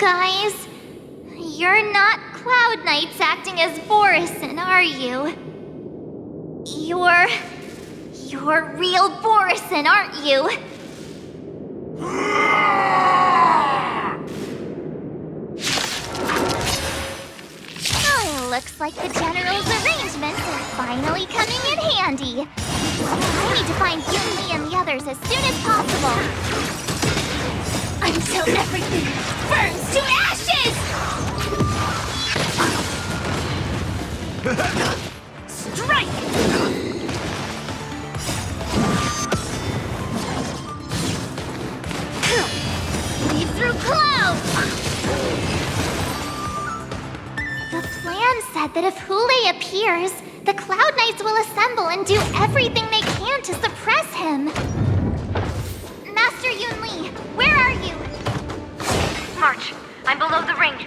guys. You're not Cloud Knights acting as Borison, are you? You're real Borison, aren't you? Oh, looks like the General's arrangements are finally coming in handy. I need to find Yunli and the others as soon as possible. Until everything burns to ashes! Strike! Lead through clouds! The plan said that if Hule appears, the Cloud Knights will assemble and do everything they can to suppress him. Master Yunli, where are you? March, I'm below the ring.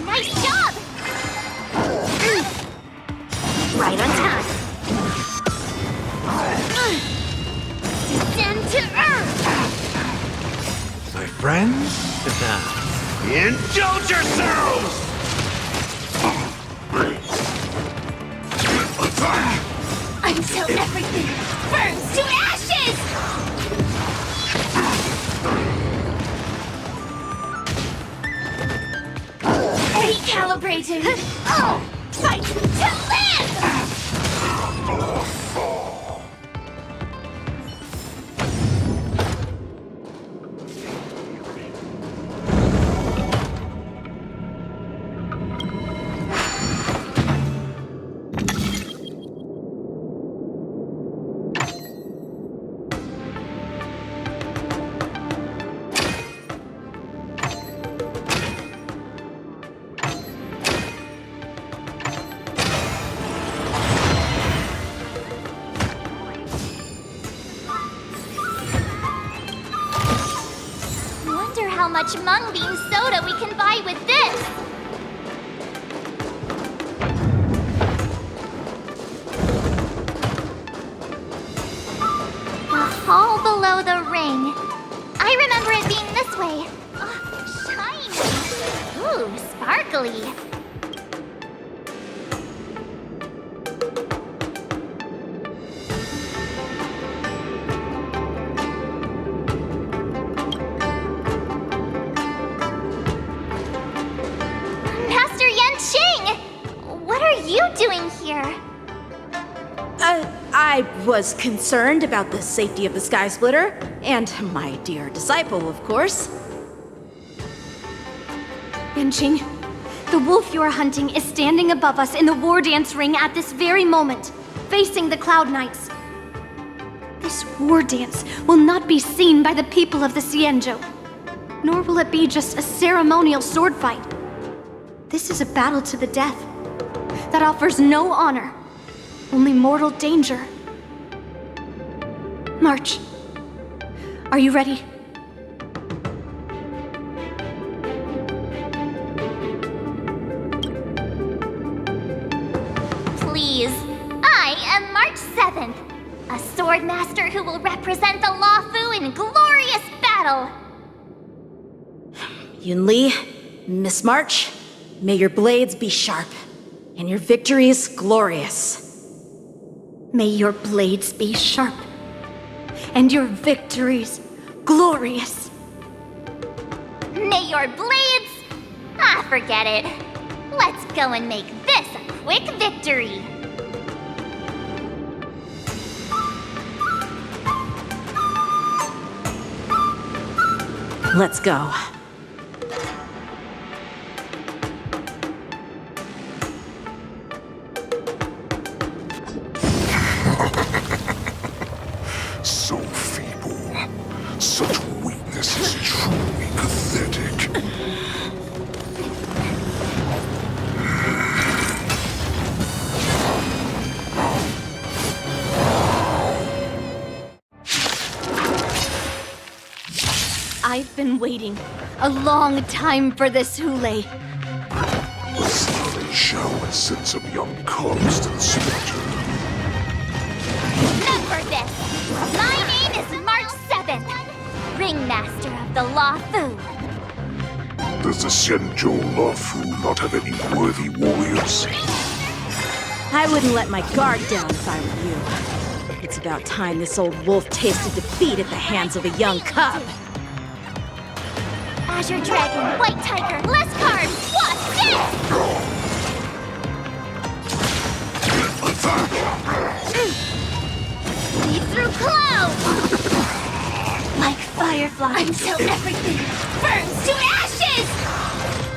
Nice job! Right on time. Descend to Earth! My friends? Indulge yourselves! Until everything burns to ashes! Recalibrating! Oh! Fight to live! How much mung bean soda we can buy with this! The hall below the ring. I remember it being this way. Shiny! Ooh, sparkly. What are you doing here? I was concerned about the safety of the Sky Splitter, and my dear disciple, of course. Genshin, the wolf you are hunting is standing above us in the war dance ring at this very moment, facing the Cloud Knights. This war dance will not be seen by the people of the Xianzhou, nor will it be just a ceremonial sword fight. This is a battle to the death that offers no honor, only mortal danger. March, are you ready? Please, I am March 7th, a sword master who will represent the Luofu in glorious battle. Yunli, Miss March, may your blades be sharp, and your victories glorious. May your blades be sharp, and your victories glorious. May your blades... forget it. Let's go and make this a quick victory. Let's go. So feeble. Such weakness is truly pathetic. I've been waiting a long time for this, Hule. The slowly shower sent some young cubs to the slaughter. Remember this! the Lafu. Does the Senjo Lafu not have any worthy warriors? I wouldn't let my guard down if I were you. It's about time this old wolf tasted defeat at the hands of a young cub. Azure Dragon, White Tiger, less cards! What? This! Lead through clouds! Like Firefly, until everything burns to ashes!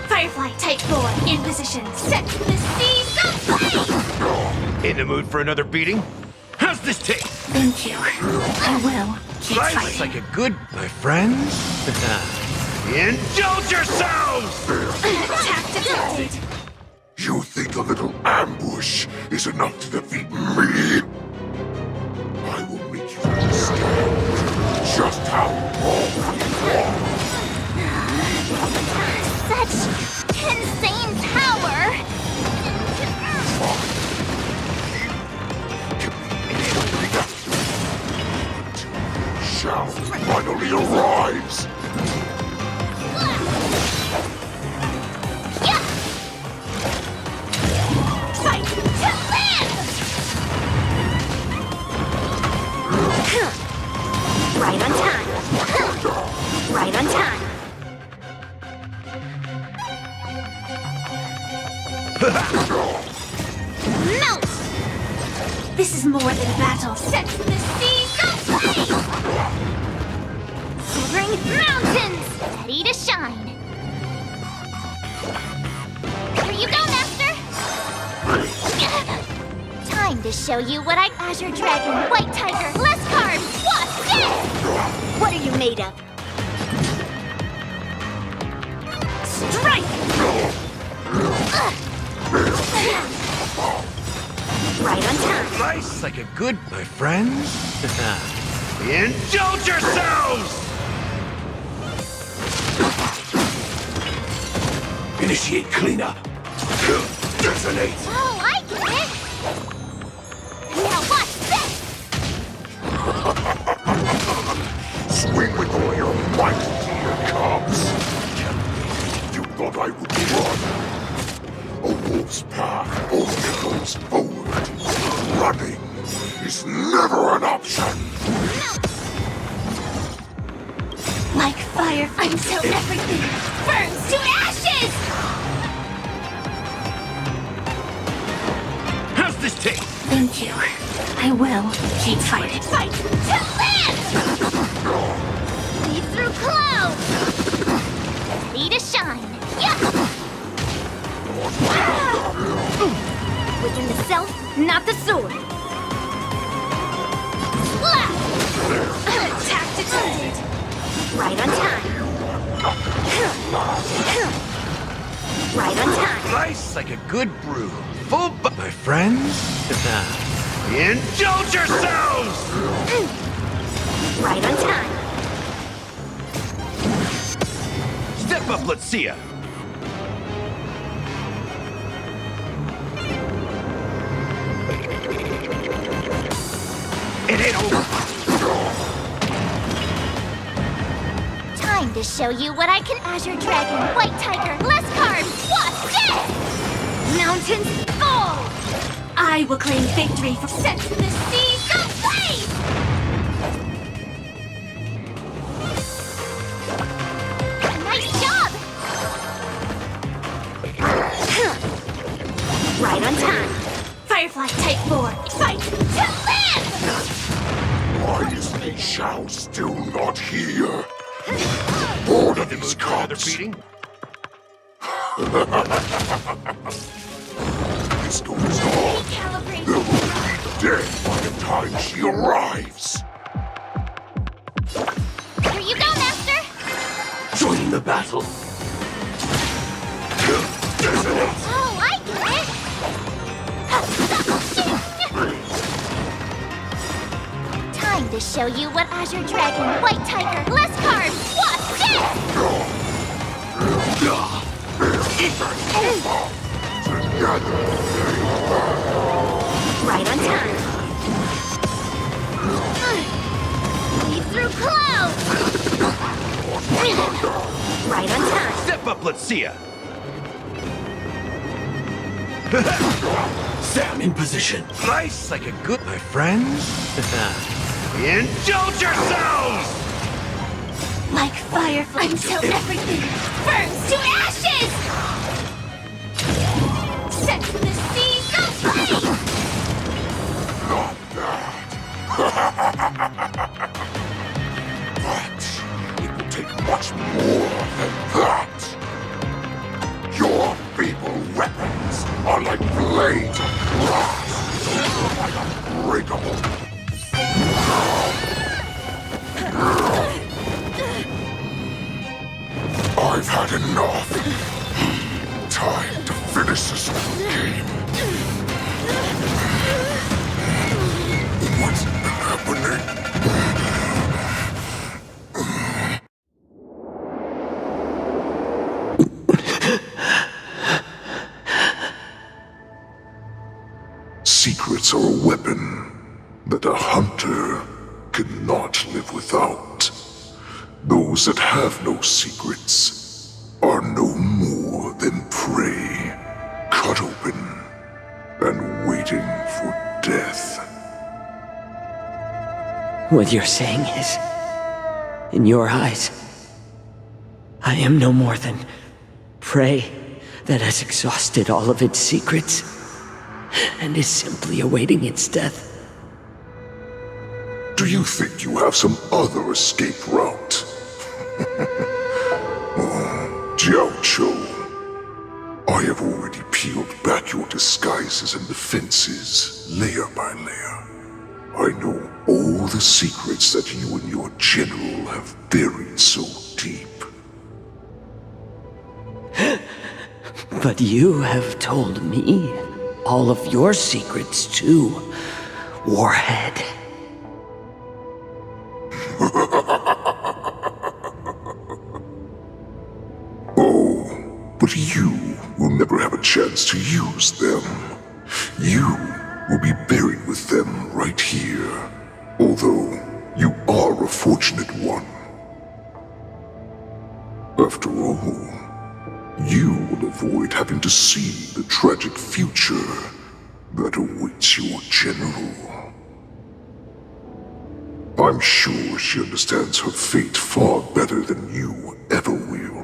Firefly, type 4, in position, set the seas ablaze! In the mood for another beating? How's this taste? Thank you. I will keep Slice fighting. like a good, my friends. Indulge yourselves! Attack detected. You think a little ambush is enough to defeat me? I will make you understand just how wrong you are. Such insane power! Shall finally arise. Yeah! Fight to live! Right on time. Right on time. Melt! This is more than a battle. Set the seas ablaze! Soaring mountains! Ready to shine! Here you go, Master! Time to show you what I... Azure Dragon, White Tiger, less cards! What's this? What are you made of? Strike! Right on time. Slice like a good, my friends. Indulge yourselves! Initiate cleanup. Detonate. Oh, I get it! Now watch this! Swing with all your might, dear cubs. You thought I would run? A wolf's path only goes forward. Running is never an option. Like fire until everything burns to ashes! How's this taste? Thank you. I will keep fighting. Fight to live! Lead through clouds! Ready to shine! Yeah! Within the self, not the sword. Attack detected. Right on time. Right on time. Slice like a good brew. Full my friends. Indulge yourselves! Right on time. Step up, let's see ya. It ain't over. Time to show you what I can. Azure Dragon, White Tiger, less cards! What's this? Mountains fall! I will claim victory for set the seas ablaze! Nice job! Right on time. Firefly type 4. Fight to live! Why is Li Shao still not here? Bored of these Another cops. beating? This goes on. Recalibrate. They'll be dead by the time she arrives. Here you go, Master! Joining the battle. Detonate. Oh, I get it! Time to show you what Azure Dragon, White Tiger, less cards! What's this? Together. Right on time. Lead through clouds! Right on time. Step up, let's see ya! Sam in position. Nice, like a good... My friends? Indulge yourselves! Like fireflies until everything burns to ashes! Set the seas aflame! Not bad. But it will take much more than that. Your feeble weapons are like blades of grass. Unbreakable. I've had enough. Time to finish this game. What's happening? Secrets are a weapon that a hunter cannot live without. Those that have no secrets are no more than prey, cut open and waiting for death. What you're saying is, in your eyes, I am no more than prey that has exhausted all of its secrets and is simply awaiting its death. Do you think you have some other escape route? Jiaocho, I have already peeled back your disguises and defenses, layer by layer. I know all the secrets that you and your general have buried so deep. But you have told me all of your secrets too, Warhead. But you will never have a chance to use them. You will be buried with them right here. Although, you are a fortunate one. After all, you will avoid having to see the tragic future that awaits your general. I'm sure she understands her fate far better than you ever will.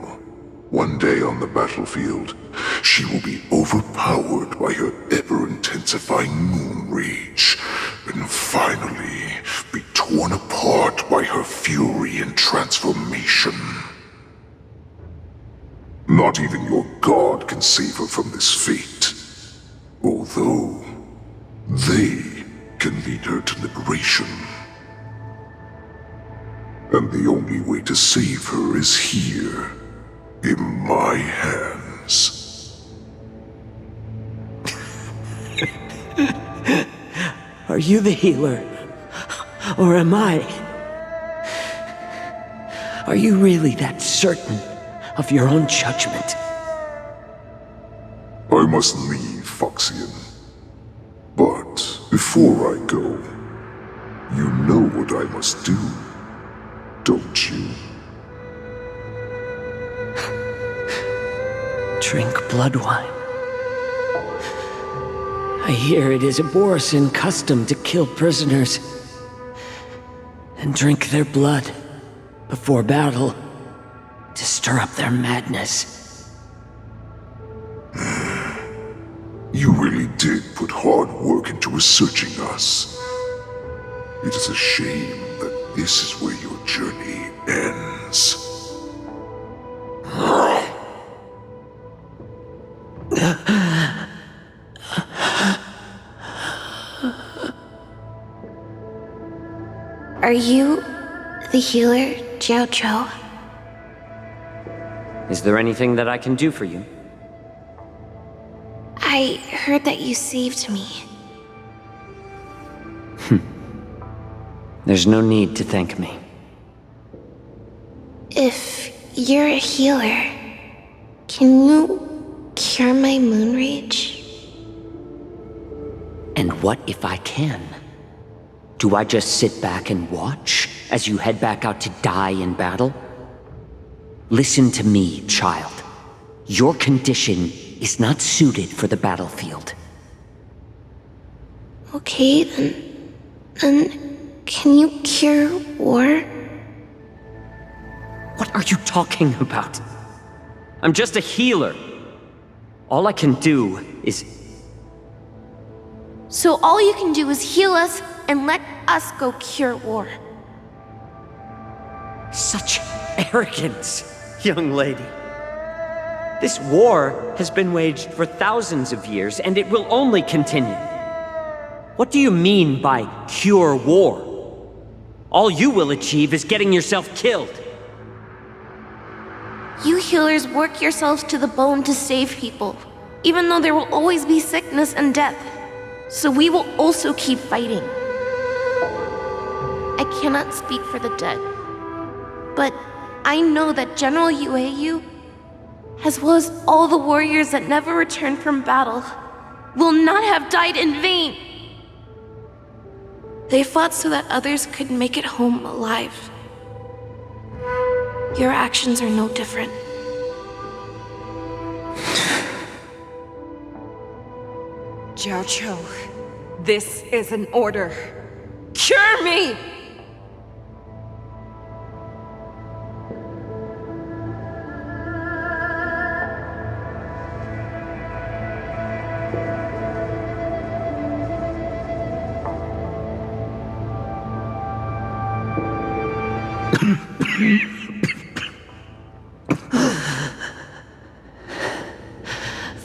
One day on the battlefield, she will be overpowered by her ever-intensifying moon rage, and finally be torn apart by her fury and transformation. Not even your god can save her from this fate, although they can lead her to liberation. And the only way to save her is here, in my hands. Are you the healer? Or am I? Are you really that certain of your own judgment? I must leave, Foxian. But before I go, you know what I must do, don't you? Drink blood wine. I hear it is a Borisan custom to kill prisoners and drink their blood before battle to stir up their madness. You really did put hard work into researching us. It is a shame that this is where your journey ends. Are you the healer, Jiaocho? Is there anything that I can do for you? I heard that you saved me. There's no need to thank me. If you're a healer, can you cure my moon rage? And what if I can? Do I just sit back and watch as you head back out to die in battle? Listen to me, child. Your condition is not suited for the battlefield. Okay, then can you cure war? What are you talking about? I'm just a healer. All I can do is... So all you can do is heal us and let us go cure war. Such arrogance, young lady. This war has been waged for thousands of years, and it will only continue. What do you mean by cure war? All you will achieve is getting yourself killed. You healers work yourselves to the bone to save people, even though there will always be sickness and death. So we will also keep fighting. I cannot speak for the dead, but I know that General Yueyu, as well as all the warriors that never returned from battle, will not have died in vain. They fought so that others could make it home alive. Your actions are no different. Jiaoqiu, this is an order. Cure me!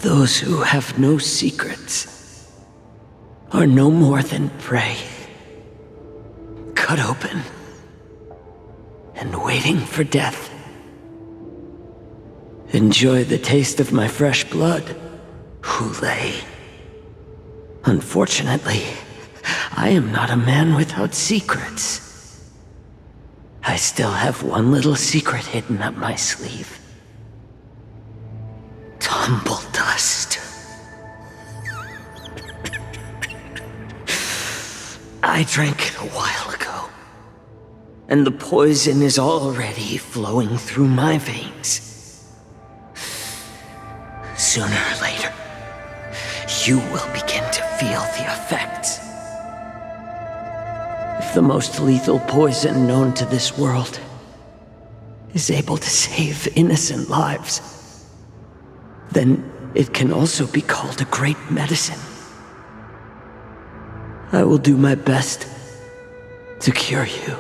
Those who have no secrets are no more than prey, cut open and waiting for death. Enjoy the taste of my fresh blood, Hule. Unfortunately, I am not a man without secrets. I still have one little secret hidden up my sleeve. Tumble dust. I drank it a while ago, and the poison is already flowing through my veins. Sooner or later, you will begin to feel the effects. If the most lethal poison known to this world is able to save innocent lives, then it can also be called a great medicine. I will do my best to cure you.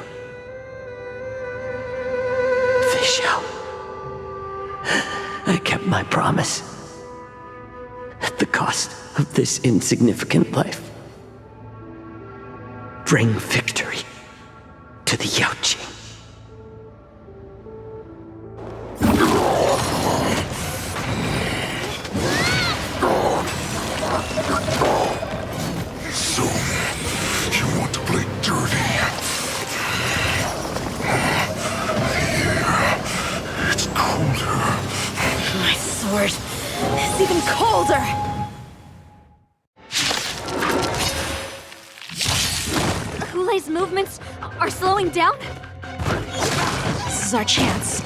Fish out. I kept my promise. At the cost of this insignificant life. Bring victory to the Yaoqing. So, you want to play dirty? Yeah, it's colder. My sword is even colder! Hule's movements are slowing down? This is our chance.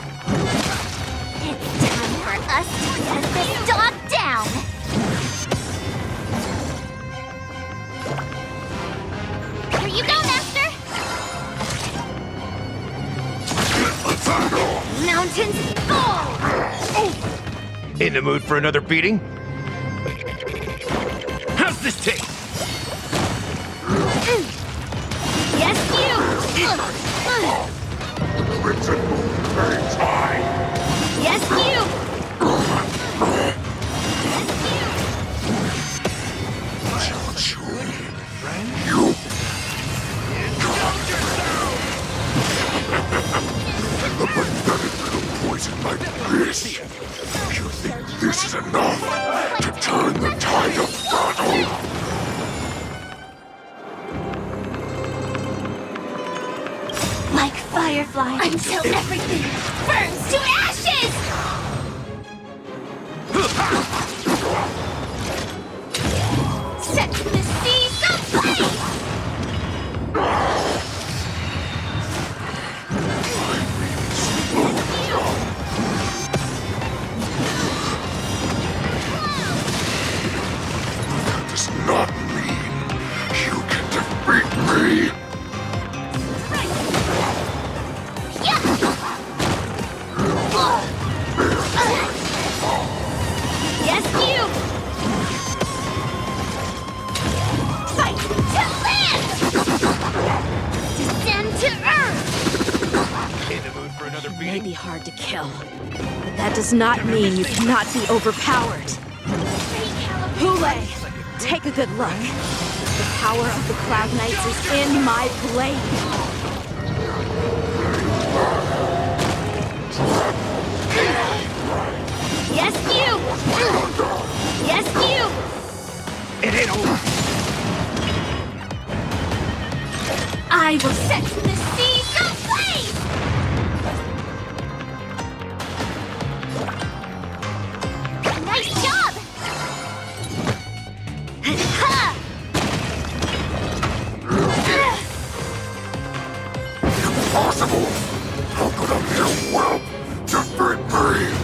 It's time for us to get this dog down! Here you go, Master! Mountains fall! In the mood for another beating? How's this taste? Yes, you! Crimson Moon burns high. Yes, you! You. A pathetic little poison like this. You think this is enough to turn the tide of battle? Like firefly until everything burns to ashes! Set the seas ablaze! mood for another You may beating? be hard to kill, but that does not mean you cannot be overpowered. Hule, take a good look. The power of the Cloud Knights is in my blade. Yes, you! Yes, you! It ain't over. I will set the seas ablaze! Nice job! Ha! Impossible! How could a mere whelp defeat me?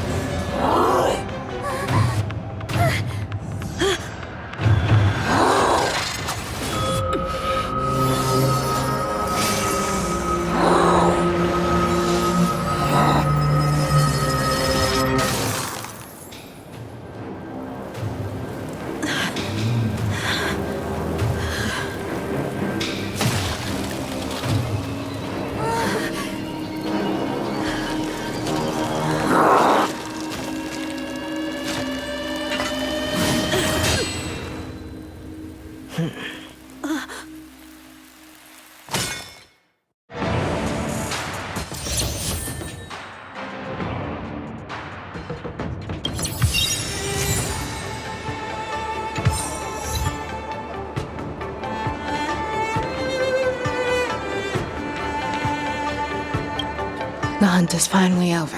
The hunt is finally over.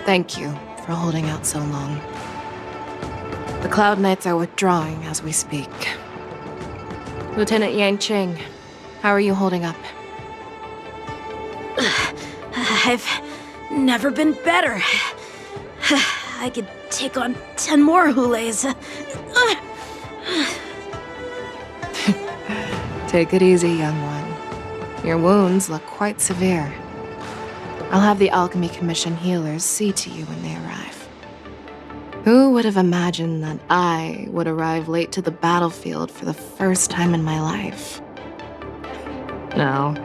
Thank you for holding out so long. The Cloud Knights are withdrawing as we speak. Lieutenant Yang Cheng, how are you holding up? I've never been better. I could take on 10 more Hules. Take it easy, young one. Your wounds look quite severe. I'll have the Alchemy Commission healers see to you when they arrive. Who would have imagined that I would arrive late to the battlefield for the first time in my life? No,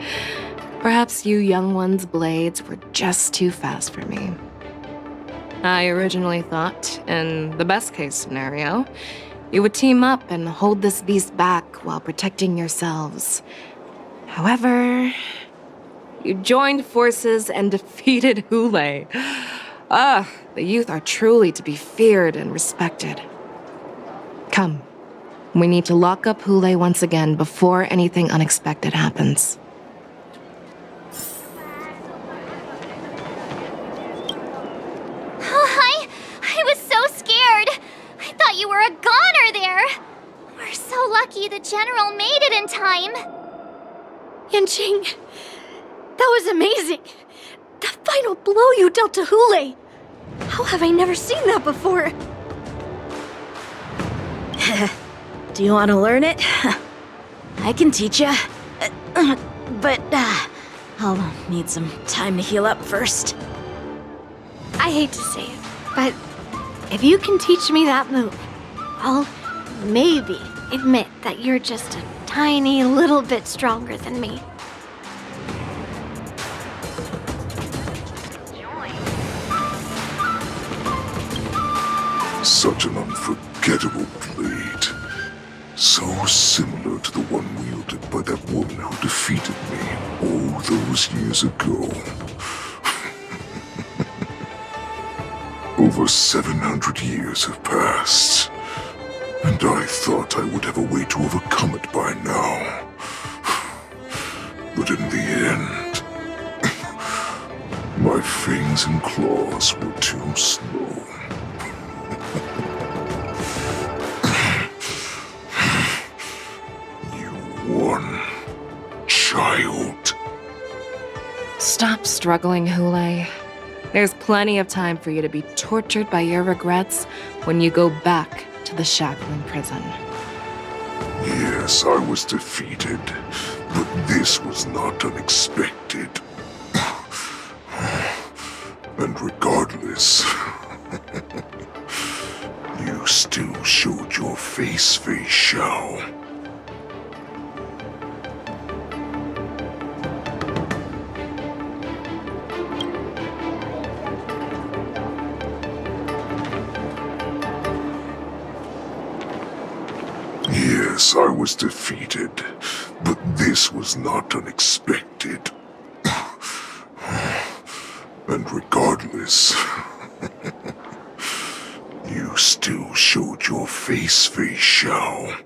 perhaps you young ones' blades were just too fast for me. I originally thought, in the best-case scenario, you would team up and hold this beast back while protecting yourselves. However, you joined forces and defeated Hule. Ah, the youth are truly to be feared and respected. Come, we need to lock up Hule once again before anything unexpected happens. Oh, I was so scared. I thought you were a goner there. We're so lucky the general made it in time. Yanqing, that was amazing. The final blow you dealt to Hule. How have I never seen that before? Do you want to learn it? I can teach you. But I'll need some time to heal up first. I hate to say it, but if you can teach me that move, I'll maybe admit that you're just a tiny little bit stronger than me. Such an unforgettable blade. So similar to the one wielded by that woman who defeated me all those years ago. Over 700 years have passed, and I thought I would have a way to overcome it by now. But in the end, my fangs and claws were too slow. One child. Stop struggling, Hule. There's plenty of time for you to be tortured by your regrets when you go back to the shackling prison. Yes, I was defeated, but this was not unexpected. And regardless, you still showed your face, Fei Xiao. Yes, I was defeated, but this was not unexpected. And regardless, you still showed your face, Fei Xiao.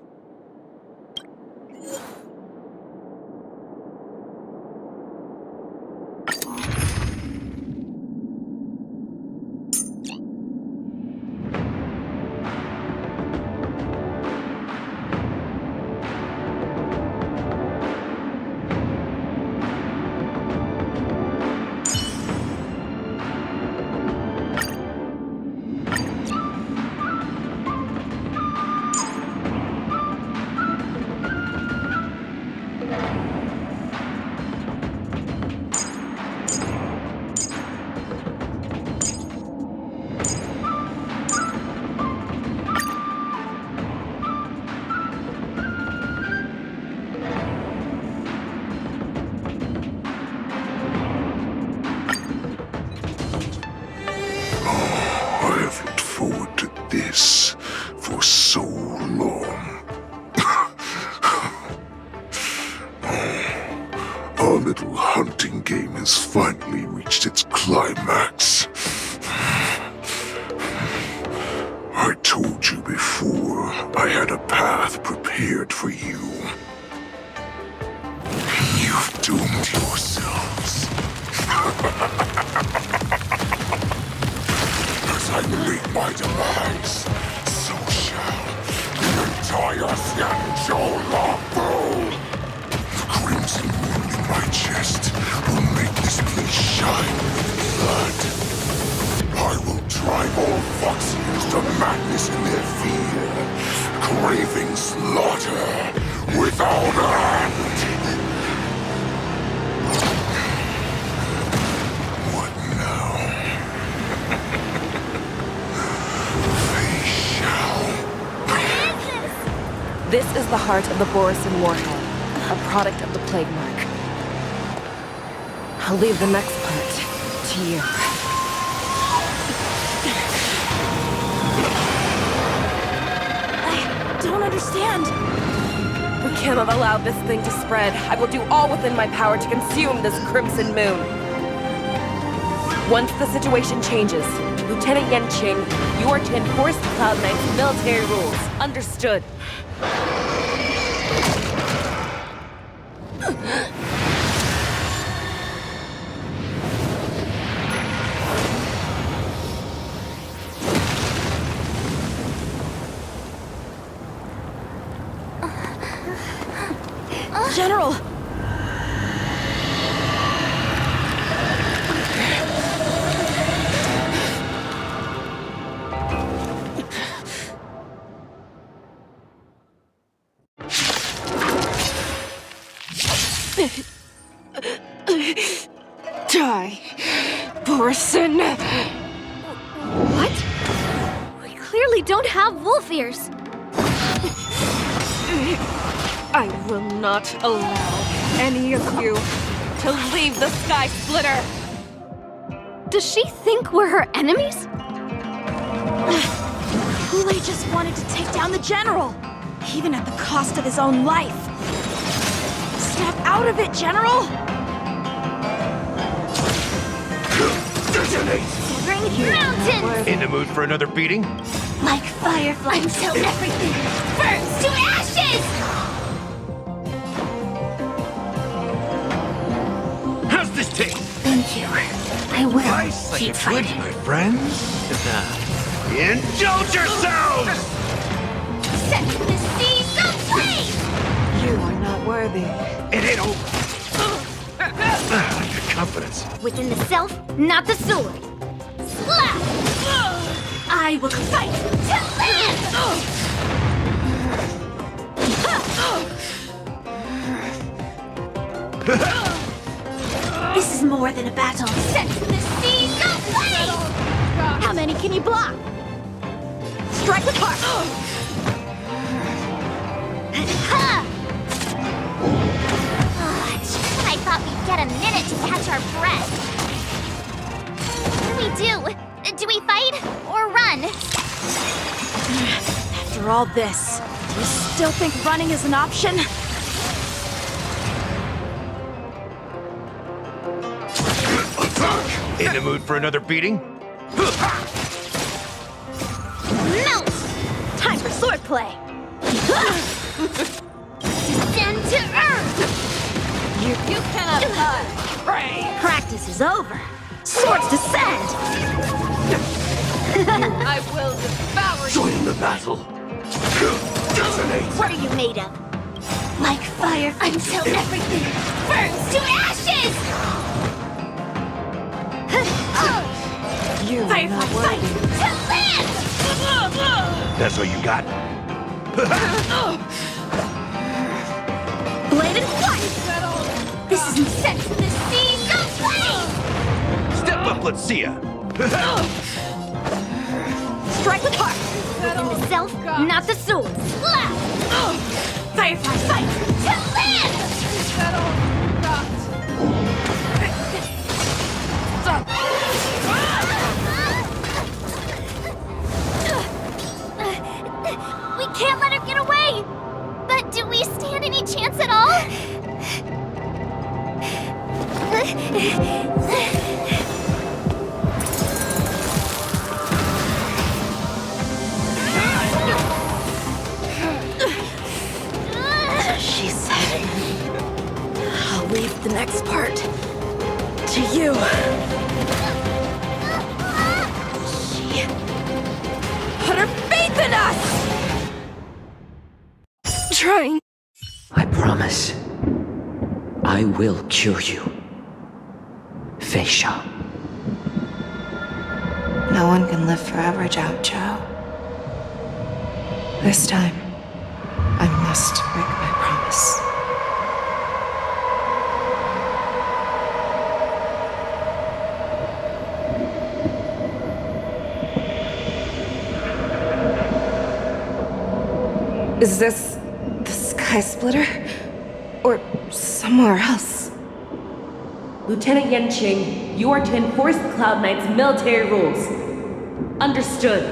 For so long. Our little hunting game has finally reached its climax. I told you before, I had a path prepared for you. You've doomed yourselves. As I meet my demise, so shall the entire Xianzhou Longbow. The crimson moon in my chest will make this place shine with blood. I will drive all Foxians to madness in their fear, craving slaughter without end. What now? This is the heart of the Borisin Warhead, a product of the Plague Mark. I'll leave the next part to you. I don't understand. We cannot allow this thing to spread. I will do all within my power to consume this Crimson Moon. Once the situation changes, Lieutenant Yanqing, you are to enforce the Cloud Knight's military rules. Understood. General! Die, Borisin! What? We clearly don't have wolf ears. I will not allow any of you to leave the Sky Splitter! Does she think we're her enemies? Hulei just wanted to take down the General, even at the cost of his own life. Snap out of it, General! Mountains! In the mood for another beating? Like fireflies until everything burns to ashes! How's this taste? Thank you. I will Nice like keep it would, fighting. my friends. Indulge yourselves! Set the seas aflame! You are not worthy. It ain't over. Good confidence. Within the self, not the sword. Slap! I will fight To live! This is more than a battle. Set the seas aflame! How many can you block? Strike the park! Ha! Just when I thought we'd get a minute to catch our breath. What do we do? Do we fight or run? After all this, You still think running is an option? In the mood for another beating? Melt! Time for swordplay! Descend to earth! You cannot hide. Practice is over! Swords descend! I will devour you. Join the battle. Detonate. What are you made of? Like fire until everything burns to ashes! You are not worthy. To live! That's all you got? Bladed fire! This isn't set for the sea! Go play! Step up, let's see ya! Strike with heart! Within the self, not the soul. Firefly, fight! To live! We can't let her get away! But do we stand any chance at all? She said, I'll leave the next part to you. She put her faith in us! Trying. I promise. I will cure you. Feisha. No one can live forever, Zhao Zhao. This time, I must break my promise. Is this the Sky Splitter? Or somewhere else? Lieutenant Yanqing, you are to enforce the Cloud Knight's military rules. Understood.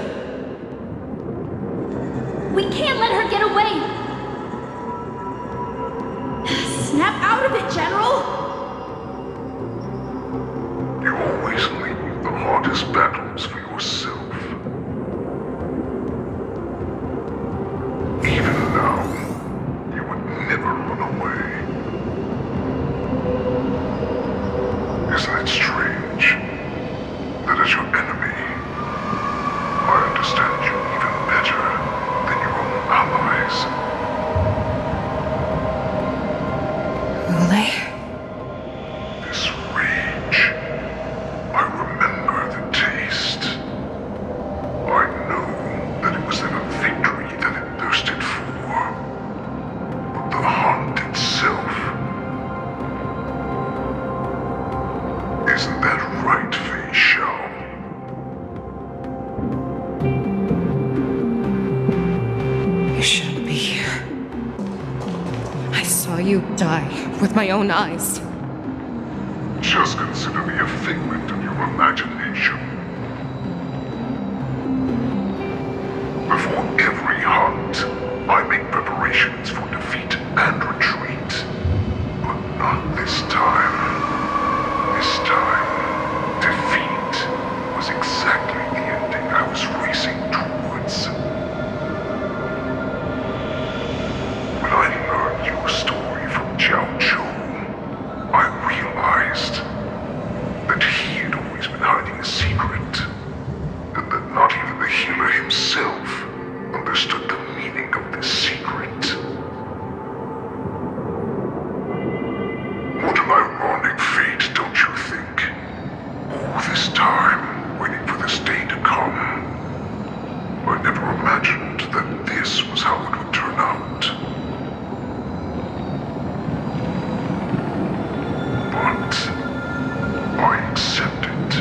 We can't let her get away! Snap out of it, General! You always leave the hardest battles for yourself. Even now, you would never run away. Isn't it strange that as your enemy, I understand you even better than your own allies? Ule? This rage, I remember the taste. I know that it was never victory that it thirsted for, but the hunt itself. Isn't that right, Fei Shao? You shouldn't be here. I saw you die with my own eyes. Just consider me a figment of your imagination. Before every hunt, I make preparations for defeat and retreat. But not this time. This time, defeat was exactly the ending I was racing towards. When I learned your story from Zhao Zhou, I realized that he had always been hiding a secret, and that not even the healer himself understood the meaning of this secret. What an ironic fate, don't you think? All this time, waiting for this day to come. I never imagined that this was how it would turn out. But I accept it.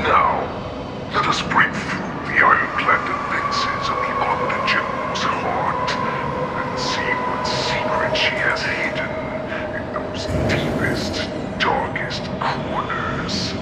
Now, let us break through the ironclad defenses of the Honored General's heart and see what secret she has hidden in those deepest, darkest corners.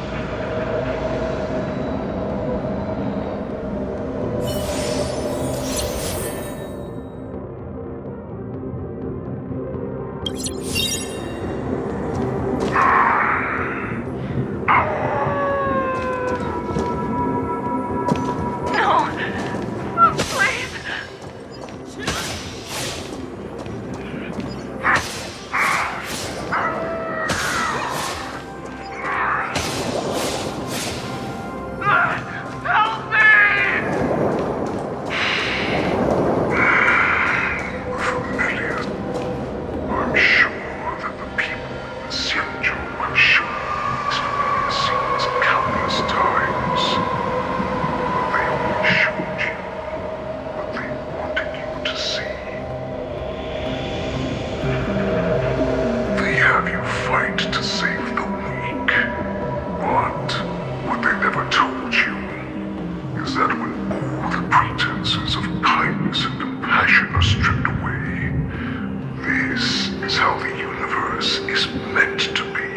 fight to save the weak. But what they never told you is that when all the pretenses of kindness and compassion are stripped away, this is how the universe is meant to be.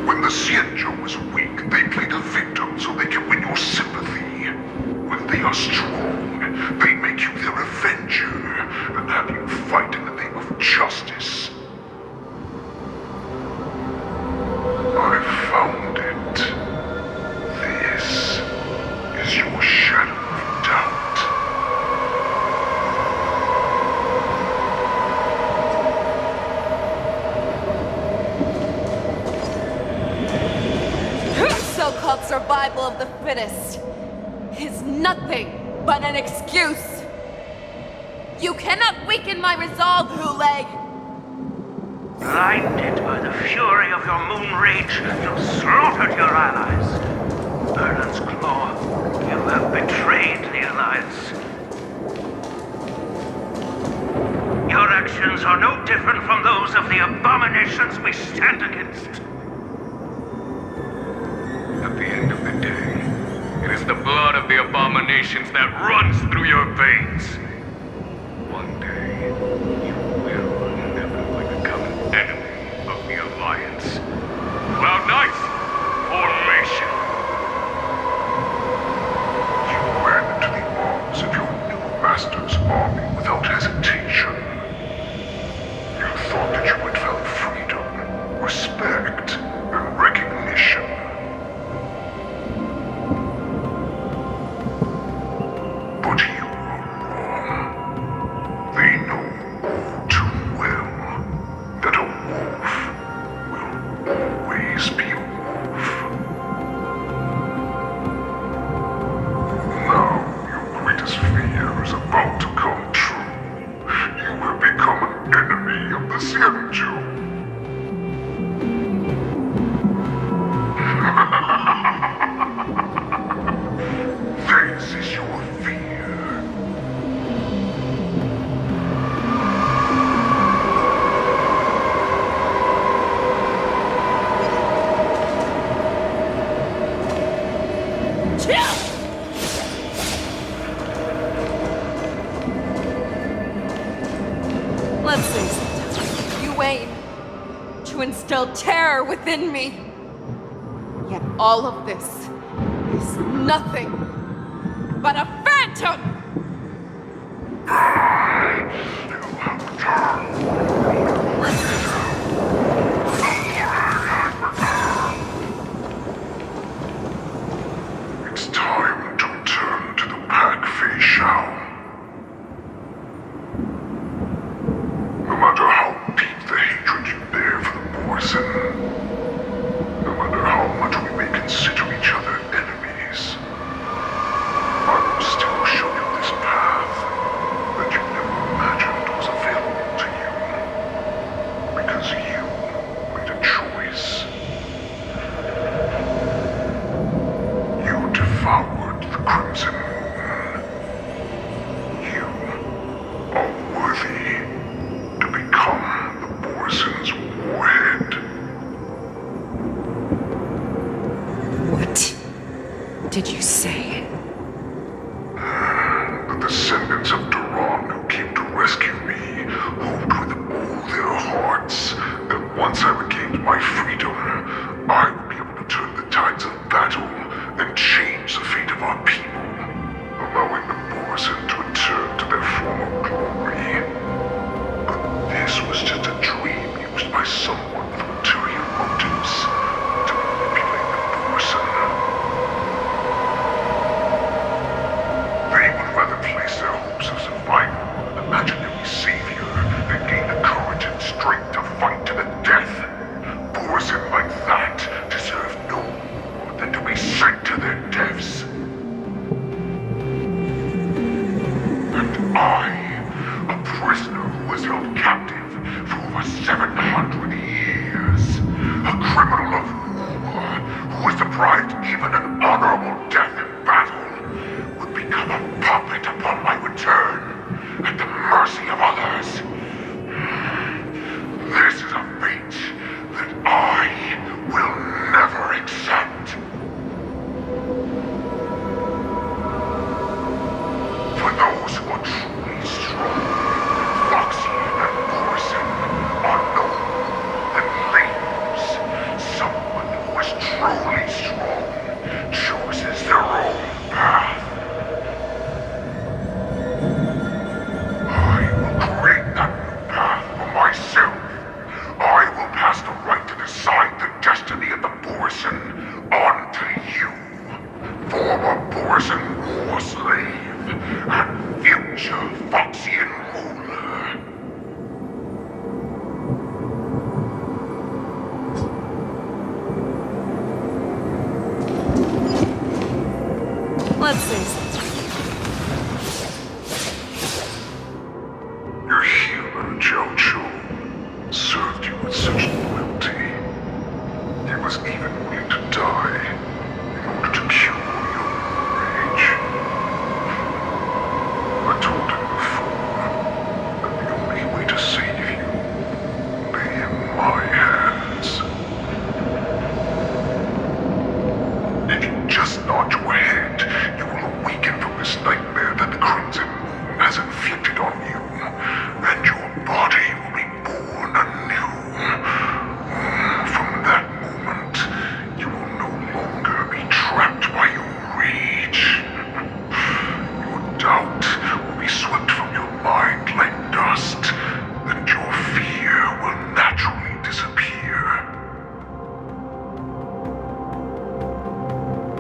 When the Xianzhou was weak, they played a victim so they can win your sympathy. When they are strong, they make you their avenger and have you fight in the name of justice. I found it. This is your shadow of doubt. So-called survival of the fittest is nothing but an excuse. You cannot weaken my resolve, Hule. Blinded by the fury of your moon rage, you slaughtered your allies. Erlen's Claw, you have betrayed the Alliance. Your actions are no different from those of the abominations we stand against. At the end of the day, it is the blood of the abominations that runs through your veins. One day, you will inevitably become an enemy of the Alliance. Cloud Knights, formation! You ran into the arms of your new master's army without hesitation. You thought that you had found freedom, respect, and recognition. But you are wrong. They know all too well that a wolf will always be a wolf. Now your greatest fear is about to come true. You will become an enemy of the Xianzhou. This is your fear. Let's face it, you aim to instill terror within me. Yet all of this is nothing but a phantom! It's time to return to the Pack Fei Shao. No matter how deep the hatred you bear for the Borson, no matter how much we may consider each other enemies, I will still show you this path that you never imagined was available to you. Because you made a choice. You devoured the Crimson Moon. You are worthy to become the Borson's warhead. What did you say? The descendants of Duran who came to rescue me hoped with all their hearts that once I regained my freedom, I would be able to turn the tides of battle and change the fate of our people, allowing the Borson to return to their former glory. But this was just a dream used by someone with ulterior motives to manipulate the Borson. Healer Jiao Chu served you with such loyalty. He was even willing to die in order to cure your rage. I told him before that the only way to save you lay in my hands. If you just nod your head, you will awaken from this nightmare that the Crimson Moon has inflicted on you, and your body will be born anew. From that moment, you will no longer be trapped by your rage. Your doubt will be swept from your mind like dust, and your fear will naturally disappear.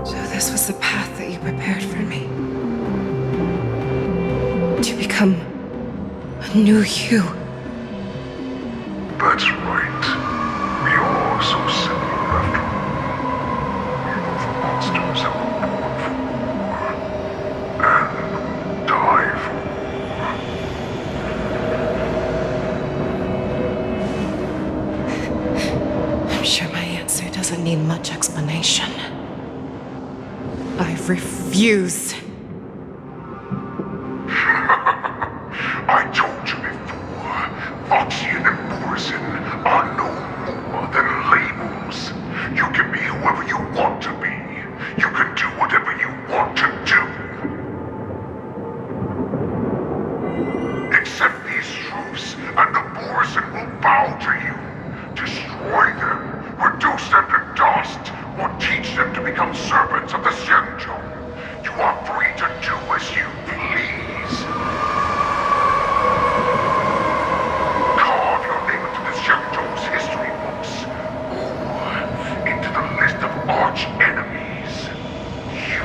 So this was the path that you prepared for me. To become a new you. That's right. We are so similar after all. We are the monsters that were born for war, and die for war. I'm sure my answer doesn't need much explanation. I refuse. I told you before, Foxian and Morrison are no more than labels. You can be whoever you want to be. You can do whatever you want to do. Accept these truths, and the Morrison will bow to you. Destroy them, reduce them to dust, or teach them to become servants of the Xianzhou. You are free to do as you please. Carve your name into the Xianzhou's history books, or into the list of arch enemies. You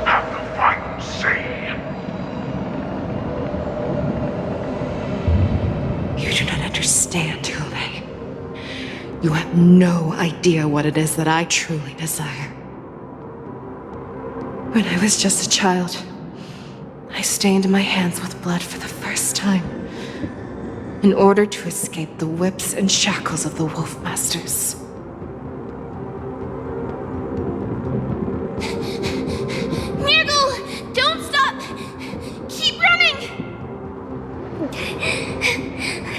have the final say. You do not understand, Hule. You have no idea what it is that I truly desire. When I was just a child, I stained my hands with blood for the first time, in order to escape the whips and shackles of the Wolf Masters. Nirgal! Don't stop! Keep running!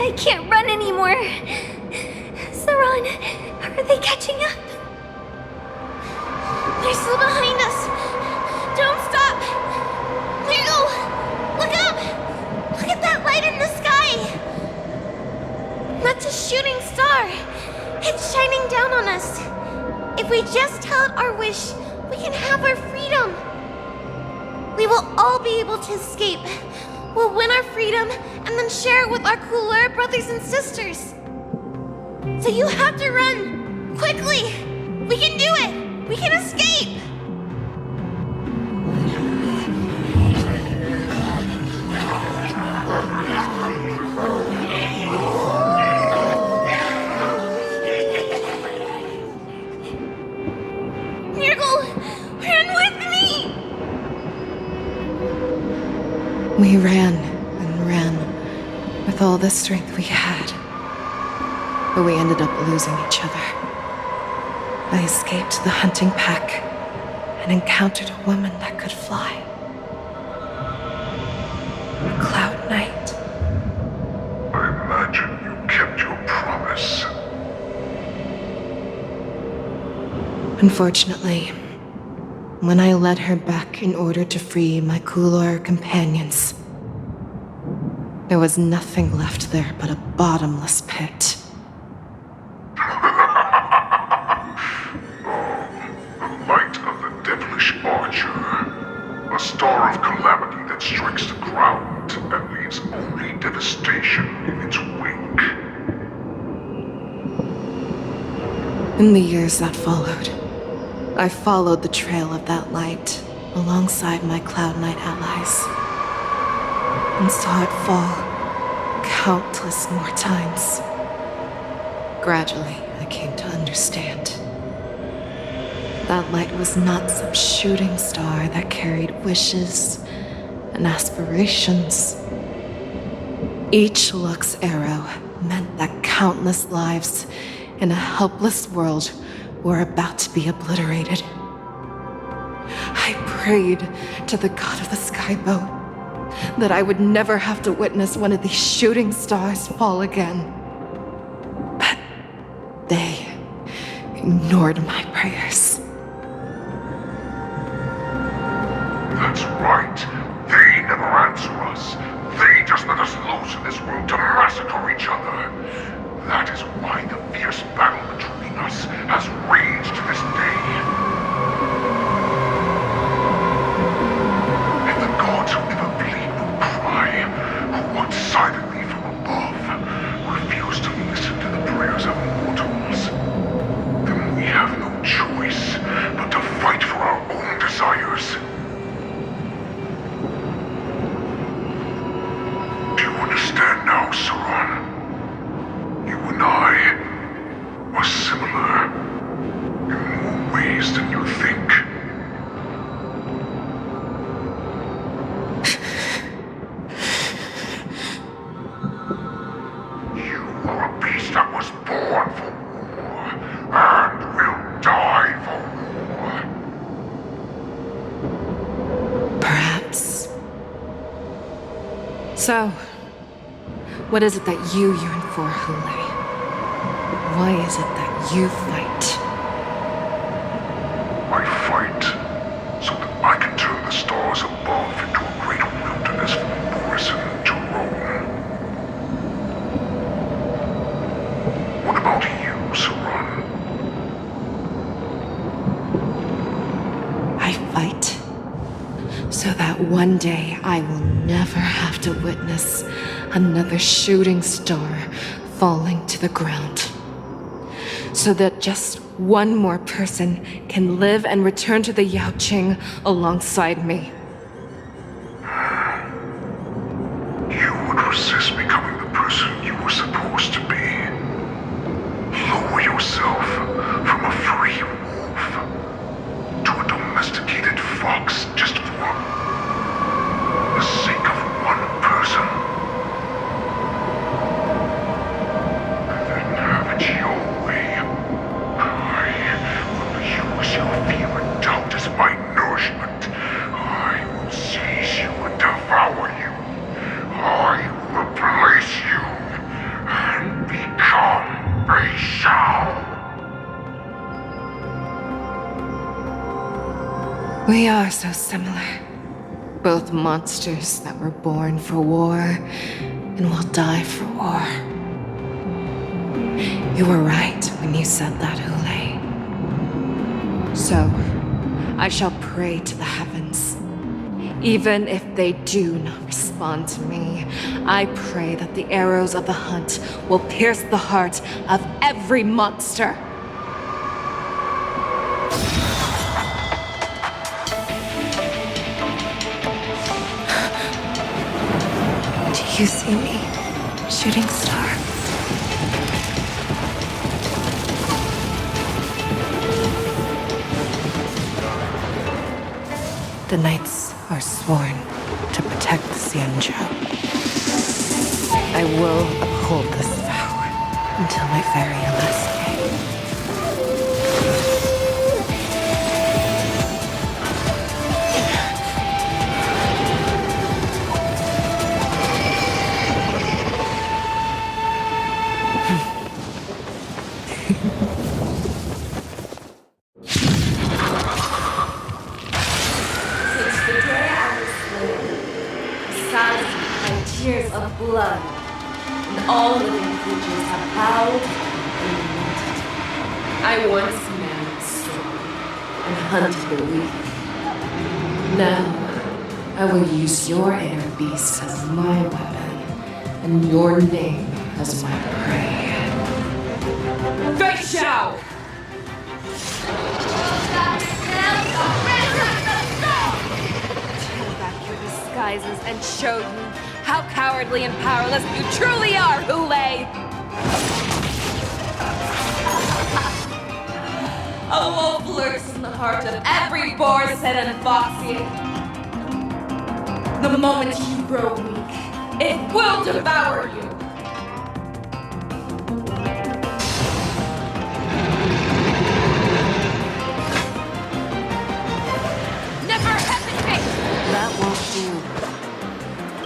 I can't run anymore. Saran, are they catching up? They're still behind us. Don't stop! Nirgal! Look up! Look at that light in the sky! That's a shooting star. It's shining down on us. If we just tell it our wish, we can have our freedom. We will all be able to escape. We'll win our freedom and then share it with our cooler brothers and sisters. So you have to run! Quickly! We can do it! We can escape! Nirgal! Run with me! We ran and ran with all the strength we had. But we ended up losing each other. I escaped the hunting pack and encountered a woman that could fly. A Cloud Knight. I imagine you kept your promise. Unfortunately, when I led her back in order to free my Kulor companions, there was nothing left there but a bottomless pit. A star of calamity that strikes the ground and leaves only devastation in its wake. In the years that followed, I followed the trail of that light alongside my Cloud Knight allies, and saw it fall countless more times. Gradually, I came to understand. That light was not some shooting star that carried wishes and aspirations. Each Lux arrow meant that countless lives in a helpless world were about to be obliterated. I prayed to the god of the skyboat that I would never have to witness one of these shooting stars fall again. But they ignored my prayers. That's right. They never answer us. They just let us loose in this world to massacre each other. That is why the fierce battle between us has raged to this day. And the gods who never bleed nor cry, who watch silently from above, refuse to listen to the prayers of mortals. Then we have no choice but to fight for our own desires. Do you understand now, Saran? You and I are similar in more ways than you think. You are a beast that was born for war and will die for war. Perhaps. So, what is it that you yearn for, Hule? Why is it that you fight? I fight so that I can turn the stars above into a great wilderness from Morrison to Rome. What about you, Saran? I fight so that one day I will never have to witness another shooting star falling to the ground. So that just one more person can live and return to the Yaoqing alongside me. You would resist becoming the person you were supposed to be. Lower yourself from a free wolf to a domesticated fox just for the sake of one person. And then have it your way. I will use your fear and doubt as my nourishment. I will seize you and devour you. I will replace you and become a shell. We are so similar. Both monsters that were born for war and will die for war. You were right when you said that, Hule. So, I shall pray to the heavens. Even if they do not respond to me, I pray that the arrows of the hunt will pierce the heart of every monster. Do you see me, shooting star? The knights are sworn to protect the Xianzhou. I will uphold this vow until my very last day. Tears of blood, and all living creatures have bowed and lamented. I once married strong and hunted the weak. Now, I will use your inner beast as my weapon, and your name as my prey. Fei Xiao! Tear back your disguises and show you how cowardly and powerless you truly are, Hule! A wolf lurks in the heart of every boar, set and foxy. The moment you grow weak, It will devour you! Never hesitate! That won't do.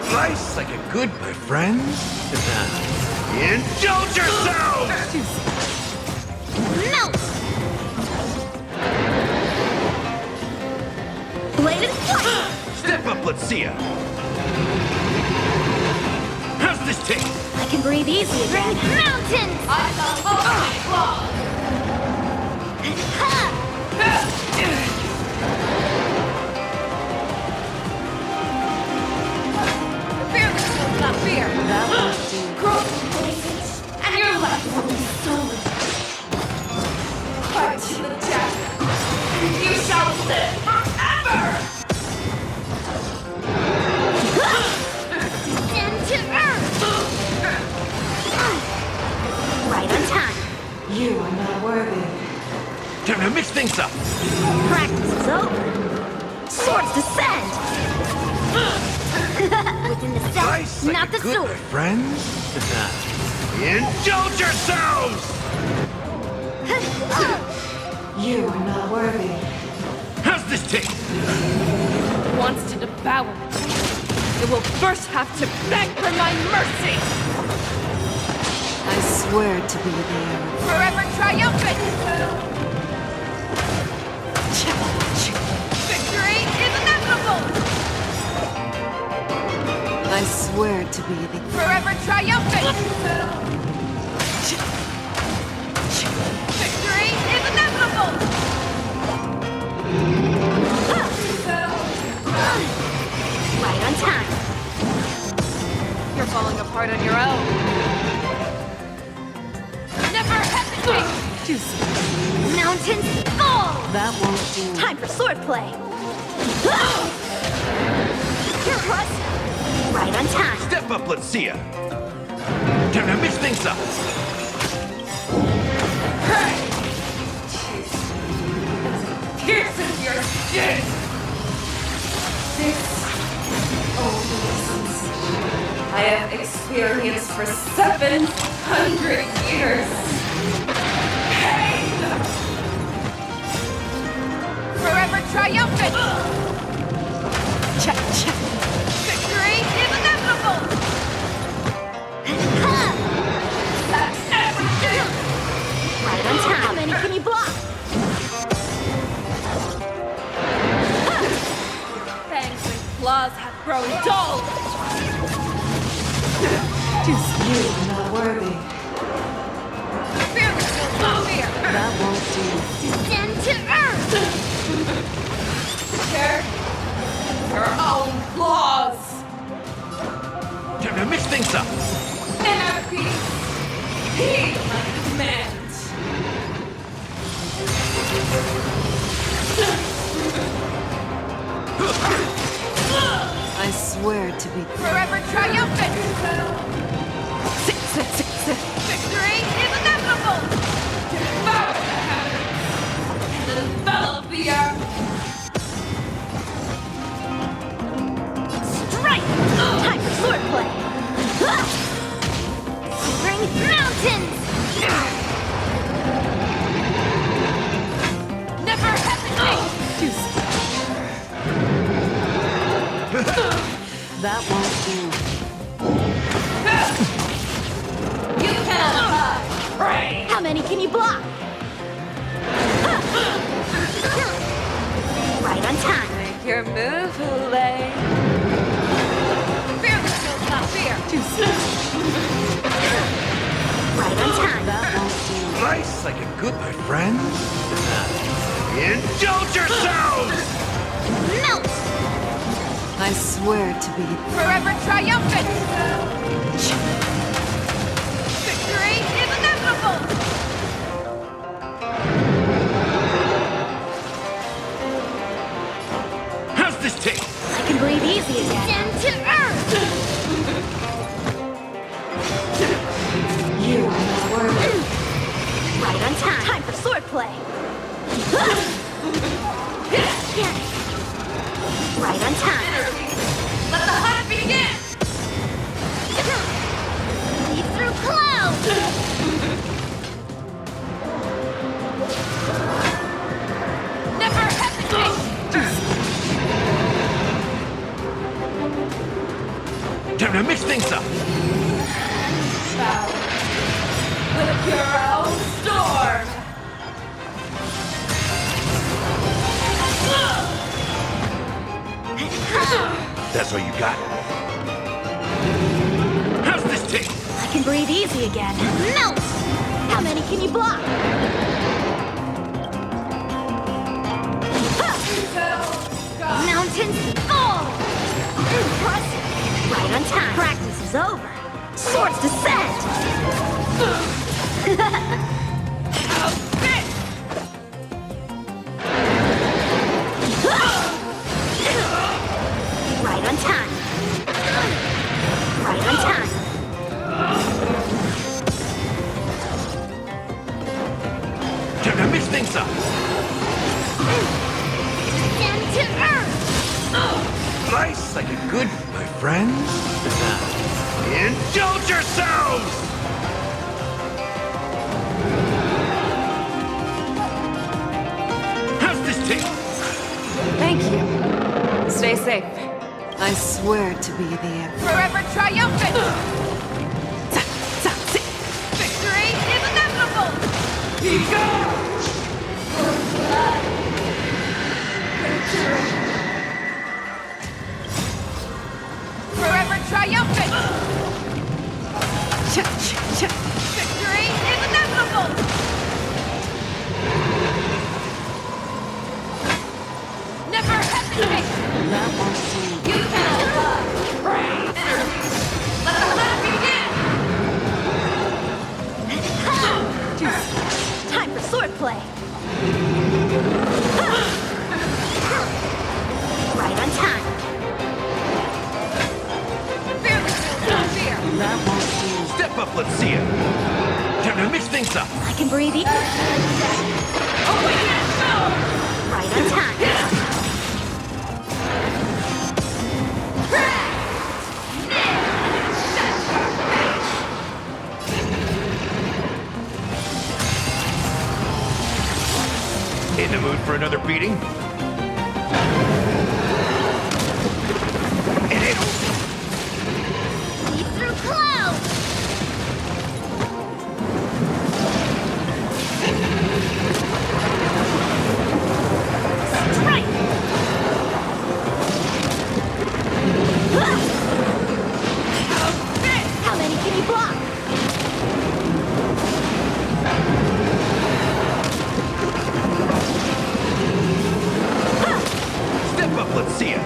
Slice like a good, my friends. Indulge yourselves! Melt! Blade and flight! Step up, let's see ya. How's this taste? I can breathe easy again. Mountains! I shall hold my claws! Fear the shield, not fear! That won't do. Growth poisons, and your life will be stolen. Fight to the death. You shall live forever! Descend to earth! Right on time. You are not worthy. Time to mix things up. Practice is over. Swords descend! Within the set, Slice like not a the good, sword. my friends. Indulge yourselves! You are not worthy. How's this taste? Wants to devour me. It will first have to beg for my mercy! I swear to be there. Forever triumphant! Victory is inevitable! I swear to be the. Forever triumphant! Victory is inevitable! Right on time. You're falling apart on your own. Never hesitate! Mountains fall! That won't do. Time for swordplay. Cross. Right on time. Step up, let's see ya. Time to mix things up. Pierces your skin! This only I have experienced for 700 years. Pain! Forever triumphant! Victory is inevitable! That's everything! Right on time. How many can you block? Fangs and claws have grown dull! You are not worthy. Fear the shield, not fear! That won't do. Descend to earth! Share your own claws! Time to mix things up. Inner peace! Heed my command! I swear to be. Forever triumphant! Victory is inevitable! Devour the heavens! And envelop the earth! Strike! Time for swordplay. Spring mountains! Never hesitate! That won't do. You cannot hide! Pray! How many can you block? Right on time. Make your move, Hule. Fear the shield, not fear! Right on time. That won't do. Slice like a good, my friends. Indulge yourselves! Melt! I swear to be. Forever triumphant! Victory is inevitable! How's this taste? I can breathe easy again. Descend to earth! You are not worthy. Right on time. Time for swordplay. Right on time. Let the hunt begin! That's all you got? How's this taste? I can breathe easy again. Melt! How many can you block? Mountains fall! Impressive! Right on time. Practice is over. Swords descend! Right on time. Right on time. Time to mix things up. Stand to earth! Slice like a good, my friends. Indulge yourselves! How's this taste? Thank you. Stay safe. I swear to be the end. Forever triumphant! Victory is inevitable! Forever triumphant! Victory is inevitable! Never hesitate! You cannot love, pray, let the hunt begin! Time for swordplay. Right on time. Fearless, no fear! Step up, let's see it. Time to mix things up. I can breathe easy. Right on time. In the mood for another beating? And it Leap through clouds! Strike! How many can you block? Step up, let's see it.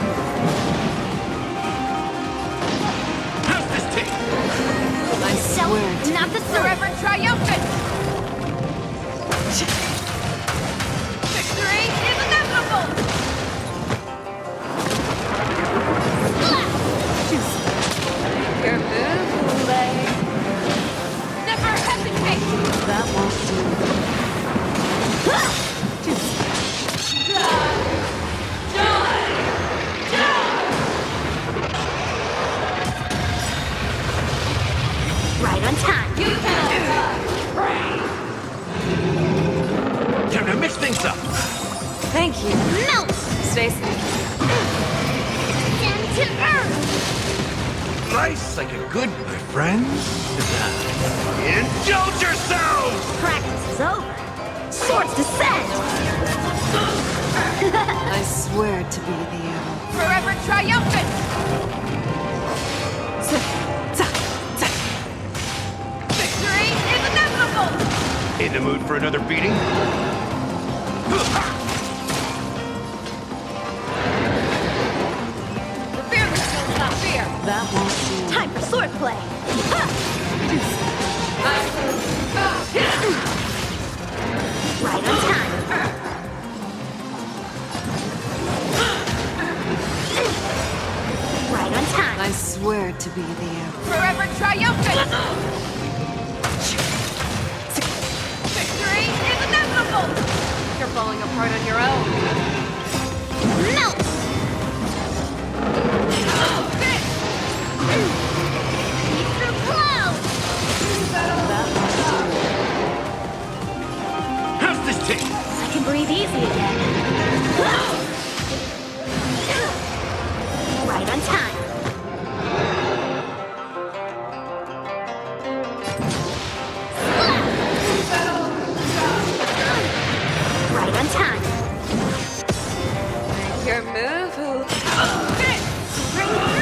How's this taste? I swear to Not the sword. Forever triumphant! Victory is inevitable! your move, Ulay. Never hesitate! That won't do. Right on time. You cannot Time to mix things up. Thank you. Melt! Stay safe. Stand to earth! Slice like a good, my friends. Indulge yourselves! Practice is over. Swords descend! I swear to be the end. forever triumphant! Victory is inevitable! In the mood for another beating? The fearless will not fear! That won't do. Time for swordplay. Right on time. Right on time. I swear to be the end. Forever triumphant! Victory is inevitable! You're falling apart on your own. Melt! Leap through clouds! How's this taste? I can breathe easy again. Right on time. Right on time. Your move, Strength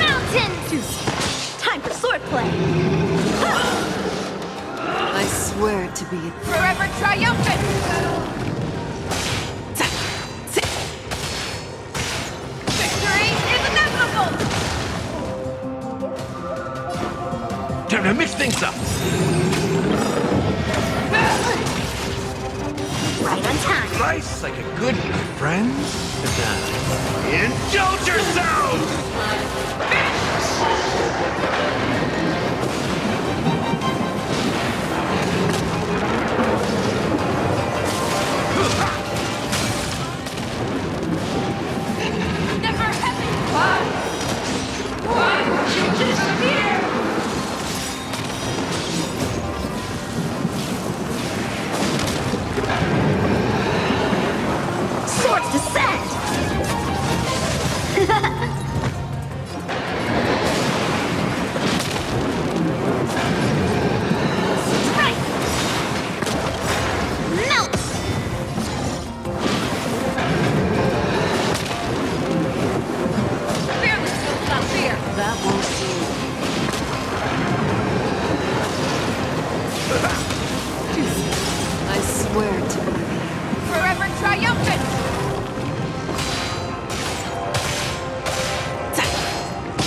swear to be Forever triumphant! Victory is inevitable! Time to mix things up! Right on time. Slice like a good friend. Indulge yourself! Never happened! Why would you disappear? Swords descend! Strike! Melt! Fearless will not fear! that won't do. I swear to be Forever triumphant!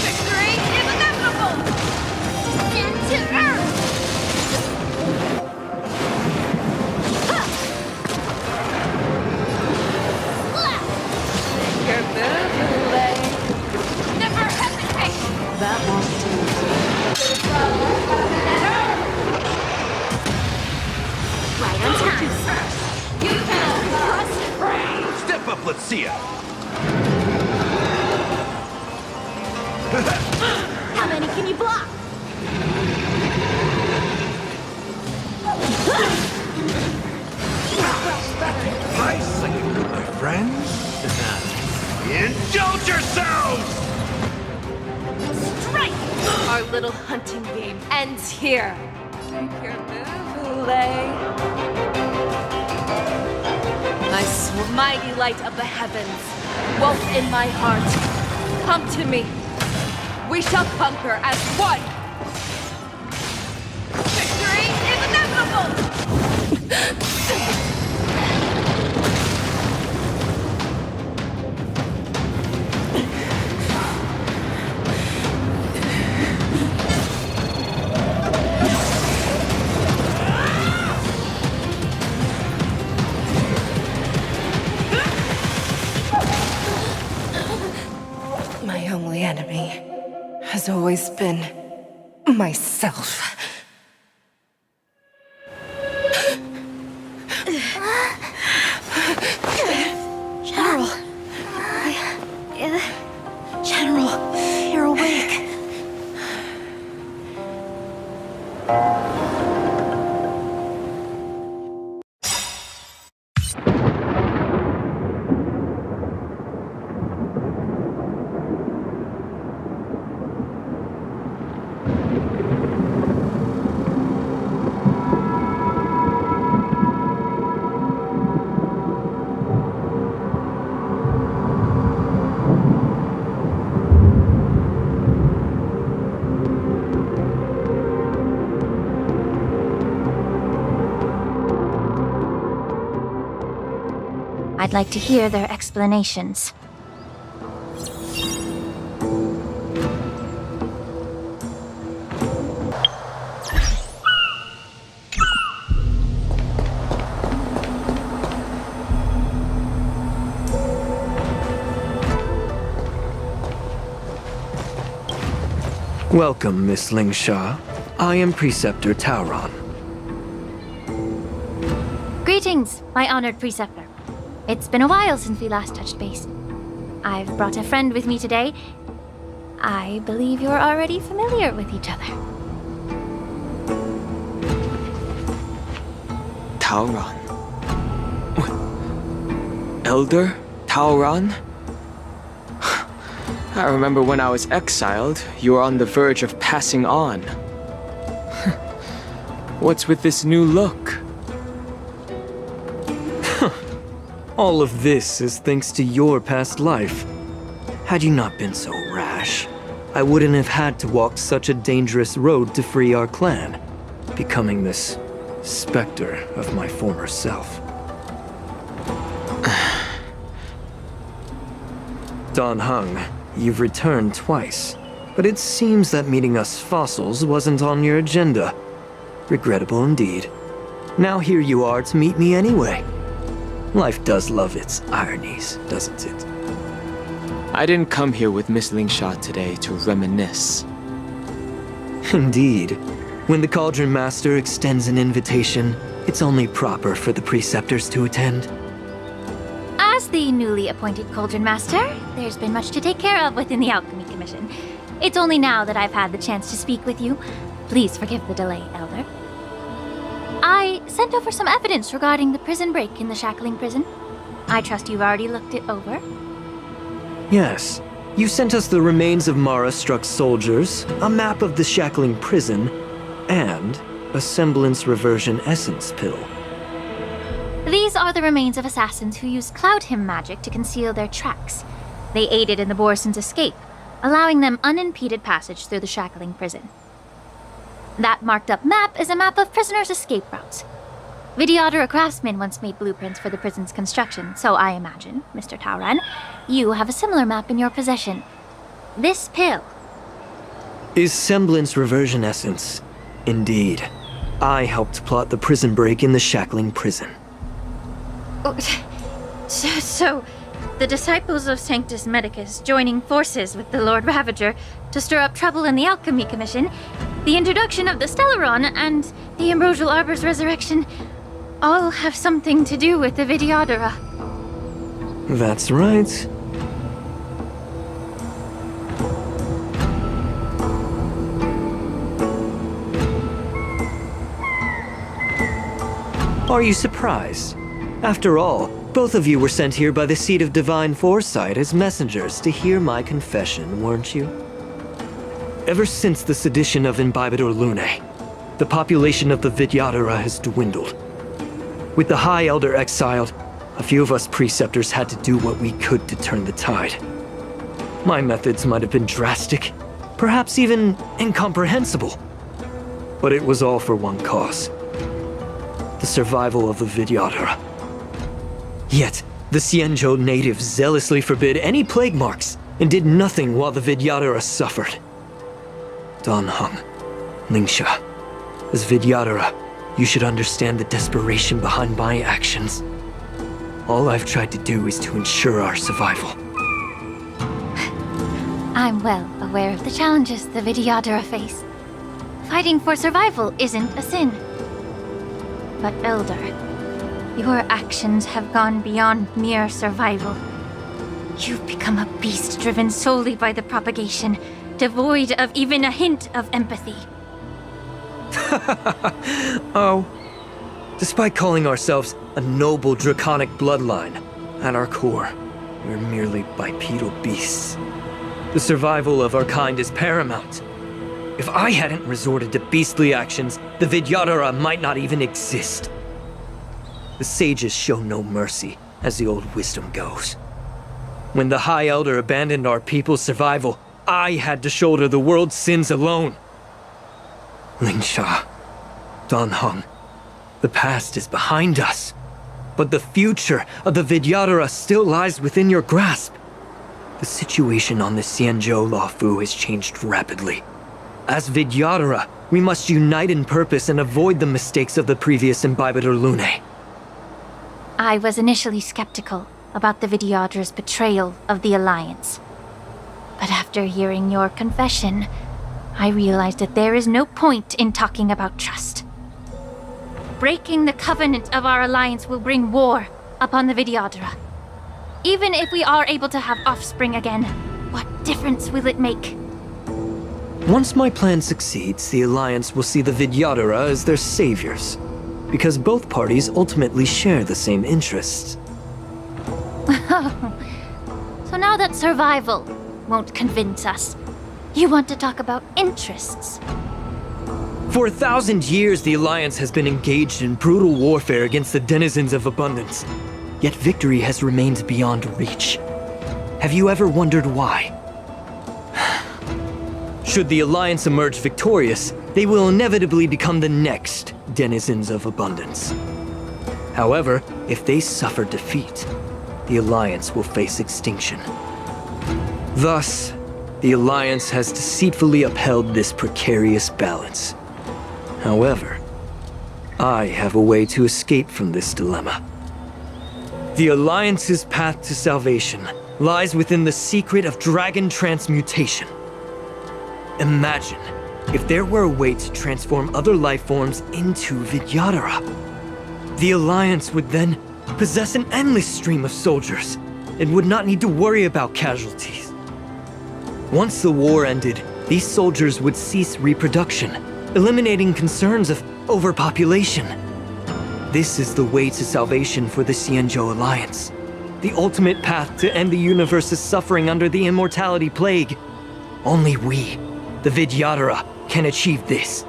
Victory is inevitable! Descend to Earth! Your move, Never hesitate! that won't do. Right on time. You cannot trust prey! Step up, let's see ya! How many can you block? Slice like a good my friend. Indulge yourselves! Strike! Our little hunting game ends here. Take your move, Lay. I swear. Mighty light of the heavens, wolf in my heart, come to me. We shall conquer as one. Victory is inevitable! My only enemy has always been myself. General. General, you're awake. I'd like to hear their explanations. Welcome, Miss Lingsha. I am Preceptor Tauron. Greetings, my honored preceptor. It's been a while since we last touched base. I've brought a friend with me today. I believe you're already familiar with each other. Tauron? Elder Tauron? I remember when I was exiled, you were on the verge of passing on. What's with this new look? All of this is thanks to your past life. Had you not been so rash, I wouldn't have had to walk such a dangerous road to free our clan, becoming this specter of my former self. Dan Heng, you've returned twice, but it seems that meeting us fossils wasn't on your agenda. Regrettable indeed. Now here you are to meet me anyway. Life does love its ironies, doesn't it? I didn't come here with Miss Lingsha today to reminisce. Indeed. When the Cauldron Master extends an invitation, it's only proper for the preceptors to attend. As the newly appointed Cauldron Master, there's been much to take care of within the Alchemy Commission. It's only now that I've had the chance to speak with you. Please forgive the delay, Elder. I sent over some evidence regarding the prison break in the Shackling Prison. I trust you've already looked it over. Yes. You sent us the remains of Mara-struck soldiers, a map of the Shackling Prison, and a semblance reversion essence pill. These are the remains of assassins who used Cloud Hymn magic to conceal their tracks. They aided in the Borsons' escape, allowing them unimpeded passage through the Shackling Prison. That marked-up map is a map of prisoners' escape routes. Vidyadhara craftsmen once made blueprints for the prison's construction, so I imagine, Mr. Tauran, you have a similar map in your possession. This pill. Is semblance reversion essence. Indeed. I helped plot the prison break in the Shackling Prison. So, the disciples of Sanctus Medicus joining forces with the Lord Ravager to stir up trouble in the Alchemy Commission, the introduction of the Stellaron, and the Ambrosial Arbor's resurrection all have something to do with the Vidyadhara. That's right. Are you surprised? After all, both of you were sent here by the Seat of Divine Foresight as messengers to hear my confession, weren't you? Ever since the sedition of Imbibidor Lunae, the population of the Vidyadhara has dwindled. With the High Elder exiled, a few of us preceptors had to do what we could to turn the tide. My methods might have been drastic, perhaps even incomprehensible. But it was all for one cause. The survival of the Vidyadhara. Yet, the Xianzhou natives zealously forbid any plague marks and did nothing while the Vidyadhara suffered. Dan Heng, Lingsha, as Vidyadhara, you should understand the desperation behind my actions. All I've tried to do is to ensure our survival. I'm well aware of the challenges the Vidyadhara face. Fighting for survival isn't a sin. But Elder, your actions have gone beyond mere survival. You've become a beast driven solely by the propagation, devoid of even a hint of empathy. Oh. Despite calling ourselves a noble draconic bloodline, at our core, we're merely bipedal beasts. The survival of our kind is paramount. If I hadn't resorted to beastly actions, the Vidyadhara might not even exist. The sages show no mercy, as the old wisdom goes. When the High Elder abandoned our people's survival, I had to shoulder the world's sins alone. Lingsha, Dan Heng, the past is behind us, but the future of the Vidyadhara still lies within your grasp. The situation on the Xianzhou Luofu has changed rapidly. As Vidyadhara, we must unite in purpose and avoid the mistakes of the previous Imbibidor Lunae. I was initially skeptical about the Vidyadhara's betrayal of the Alliance. But after hearing your confession, I realized that there is no point in talking about trust. Breaking the covenant of our alliance will bring war upon the Vidyadhara. Even if we are able to have offspring again, what difference will it make? Once my plan succeeds, the Alliance will see the Vidyadhara as their saviors, because both parties ultimately share the same interests. So now that survival won't convince us, you want to talk about interests? For 1,000 years, the Alliance has been engaged in brutal warfare against the denizens of abundance, yet victory has remained beyond reach. Have you ever wondered why? Should the Alliance emerge victorious, they will inevitably become the next denizens of abundance. However, if they suffer defeat, the Alliance will face extinction. Thus, the Alliance has deceitfully upheld this precarious balance. However, I have a way to escape from this dilemma. The Alliance's path to salvation lies within the secret of dragon transmutation. Imagine if there were a way to transform other life forms into Vidyadhara. The Alliance would then possess an endless stream of soldiers and would not need to worry about casualties. Once the war ended, these soldiers would cease reproduction, eliminating concerns of overpopulation. This is the way to salvation for the Xianzhou Alliance. The ultimate path to end the universe's suffering under the immortality plague. Only we, the Vidyadhara, can achieve this.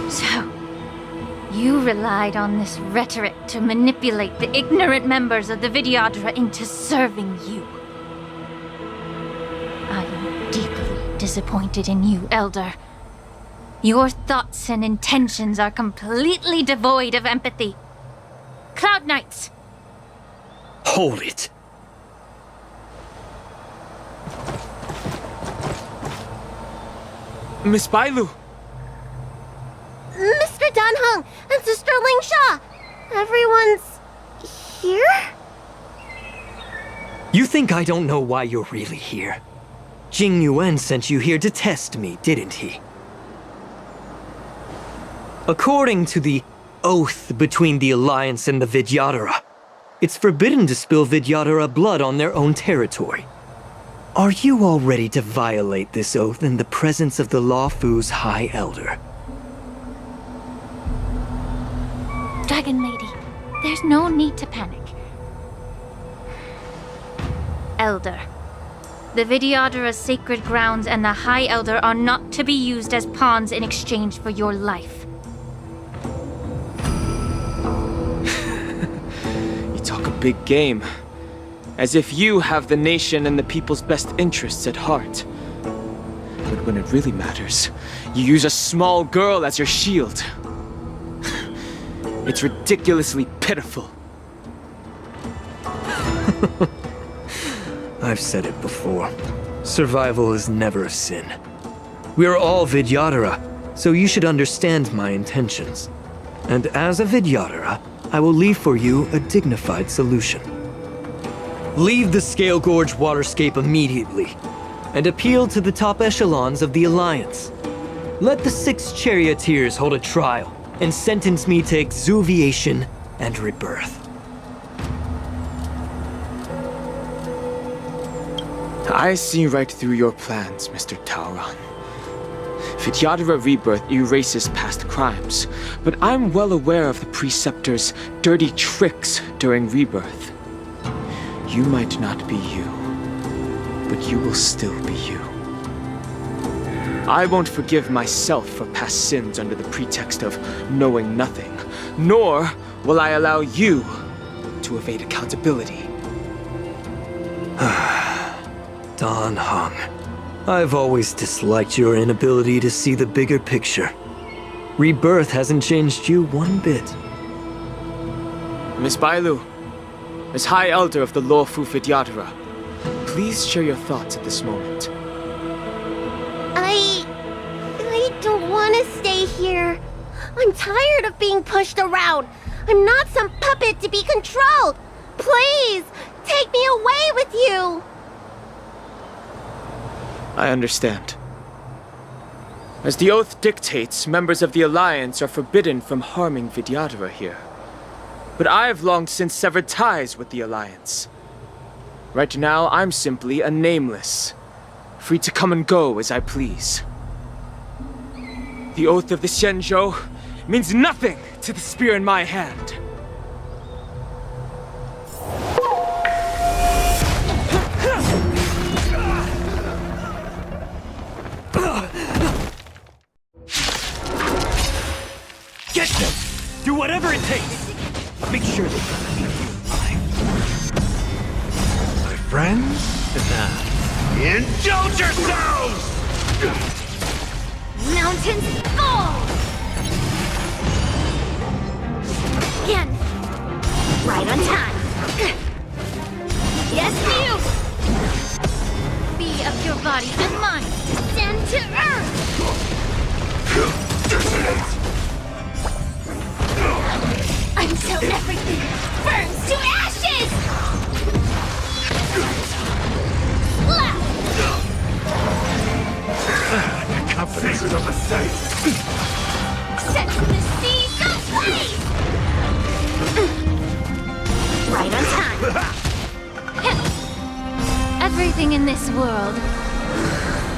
So, you relied on this rhetoric to manipulate the ignorant members of the Vidyadhara into serving you. I am deeply disappointed in you, Elder. Your thoughts and intentions are completely devoid of empathy. Cloud Knights! Hold it. Miss Bailu! Mr. Danheng and Sister Lingsha! Everyone's here? You think I don't know why you're really here? Jing Yuan sent you here to test me, didn't he? According to the oath between the Alliance and the Vidyadhara, it's forbidden to spill Vidyadhara blood on their own territory. Are you all ready to violate this oath in the presence of the Luofu's High Elder? Dragon Lady, there's no need to panic. Elder, the Vidyadhara's sacred grounds and the High Elder are not to be used as pawns in exchange for your life. Talk a big game. As if you have the nation and the people's best interests at heart. But when it really matters, you use a small girl as your shield. It's ridiculously pitiful. I've said it before. Survival is never a sin. We're all Vidyadhara, so you should understand my intentions. And as a Vidyadhara, I will leave for you a dignified solution. Leave the Scale Gorge waterscape immediately, and appeal to the top echelons of the Alliance. Let the 6 charioteers hold a trial, and sentence me to exuviation and rebirth. I see right through your plans, Mr. Tauron. Vidyadhara rebirth erases past crimes, but I'm well aware of the Preceptor's dirty tricks during rebirth. You might not be you, but you will still be you. I won't forgive myself for past sins under the pretext of knowing nothing, nor will I allow you to evade accountability. Danheng, I've always disliked your inability to see the bigger picture. Rebirth hasn't changed you one bit. Miss Bailu, as High Elder of the Luofu Vidyadhara, please share your thoughts at this moment. I don't want to stay here. I'm tired of being pushed around. I'm not some puppet to be controlled. Please, take me away with you. I understand. As the oath dictates, members of the Alliance are forbidden from harming Vidyadhara here. But I've long since severed ties with the Alliance. Right now, I'm simply a nameless, free to come and go as I please. The oath of the Xianzhou means nothing to the spear in my hand. Get them! Do whatever it takes! Make sure they My friends? Indulge yourselves! Mountains fall! Again. Right on time. Yes, you! Be of your body and mind. Descend to earth! Until everything burns to ashes! Confidence of the same. Set the seas ablaze! Right on time. Everything in this world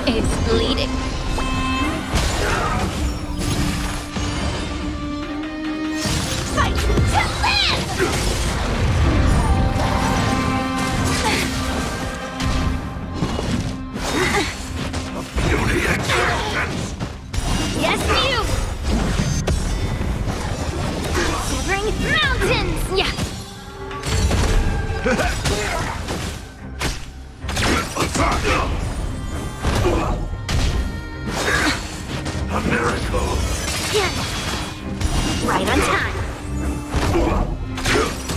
is bleeding. Fight to live! Beauty and patience. Yes, you! Severing mountains! Yeah. A miracle. Yeah. Right on time.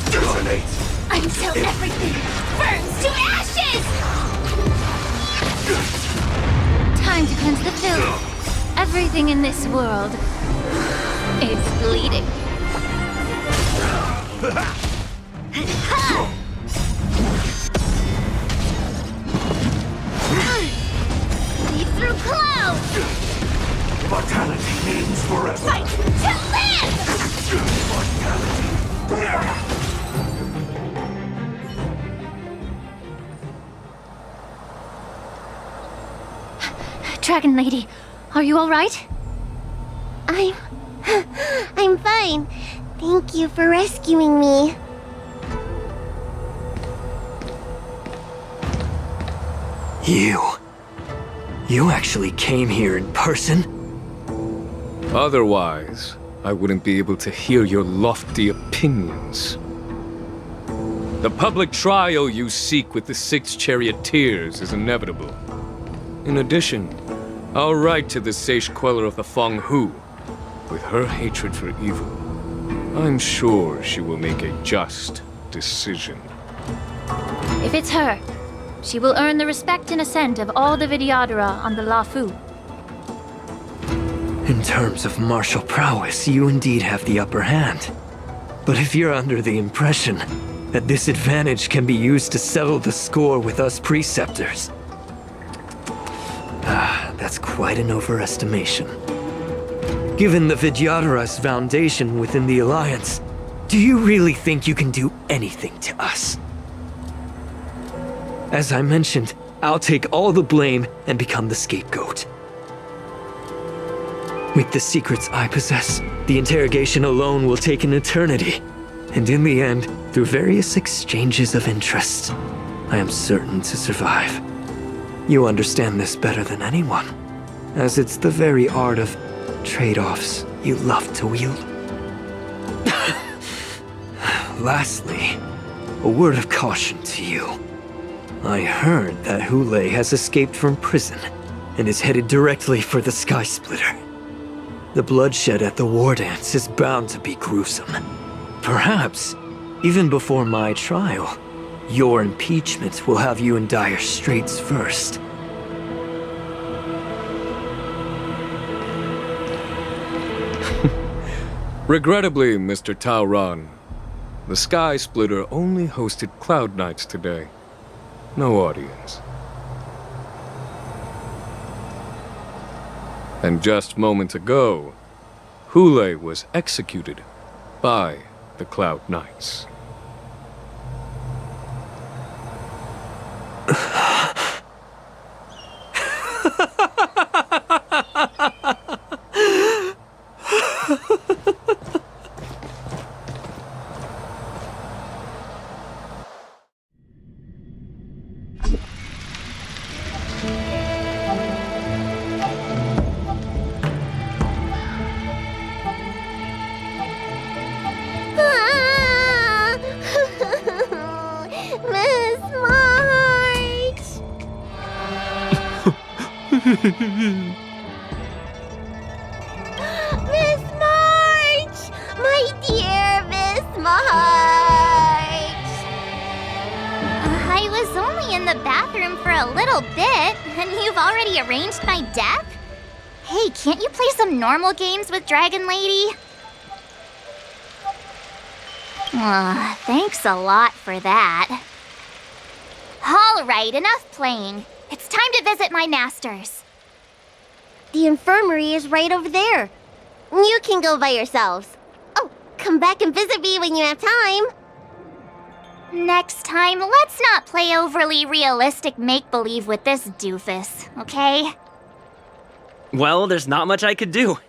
Detonate. Until everything burns to ashes! Time to cleanse the filth. Everything in this world is bleeding. Leap through clouds! Mortality means forever. Fight to live! Dragon Lady, are you all right? I'm fine. Thank you for rescuing me. You actually came here in person? Otherwise, I wouldn't be able to hear your lofty opinions. The public trial you seek with the 6 charioteers is inevitable. In addition, I'll write to the Sage Queller of the Feng Hu. With her hatred for evil, I'm sure she will make a just decision. If it's her, she will earn the respect and assent of all the Vidyadhara on the Lafu. In terms of martial prowess, you indeed have the upper hand. But if you're under the impression that this advantage can be used to settle the score with us preceptors, that's quite an overestimation. Given the Vidyadhara's foundation within the Alliance, do you really think you can do anything to us? As I mentioned, I'll take all the blame and become the scapegoat. With the secrets I possess, the interrogation alone will take an eternity. And in the end, through various exchanges of interest, I am certain to survive. You understand this better than anyone, as it's the very art of trade-offs you love to wield. Lastly, a word of caution to you. I heard that Hule has escaped from prison and is headed directly for the Sky Splitter. The bloodshed at the war dance is bound to be gruesome. Perhaps, even before my trial, your impeachment will have you in dire straits first. Regrettably, Mr. Taoran, the Sky Splitter only hosted Cloud Knights today. No audience. And just moments ago, Hule was executed by the Cloud Knights. Miss March! My dear Miss March! I was only in the bathroom for a little bit, and you've already arranged my death? Hey, can't you play some normal games with Dragon Lady? Thanks a lot for that. Alright, enough playing. It's time to visit my masters. The infirmary is right over there. You can go by yourselves. Oh, come back and visit me when you have time. Next time, let's not play overly realistic make-believe with this doofus, okay? Well, there's not much I could do.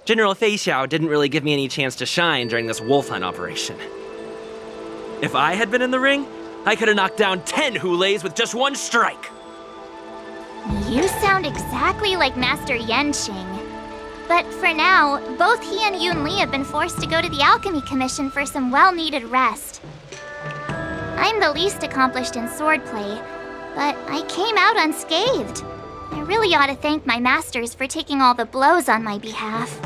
General Fei Xiao didn't really give me any chance to shine during this wolf hunt operation. If I had been in the ring, I could have knocked down 10 Hulays with just one strike. You sound exactly like Master Yenshing. But for now, both he and Yun Li have been forced to go to the Alchemy Commission for some well-needed rest. I'm the least accomplished in swordplay, but I came out unscathed. I really ought to thank my masters for taking all the blows on my behalf.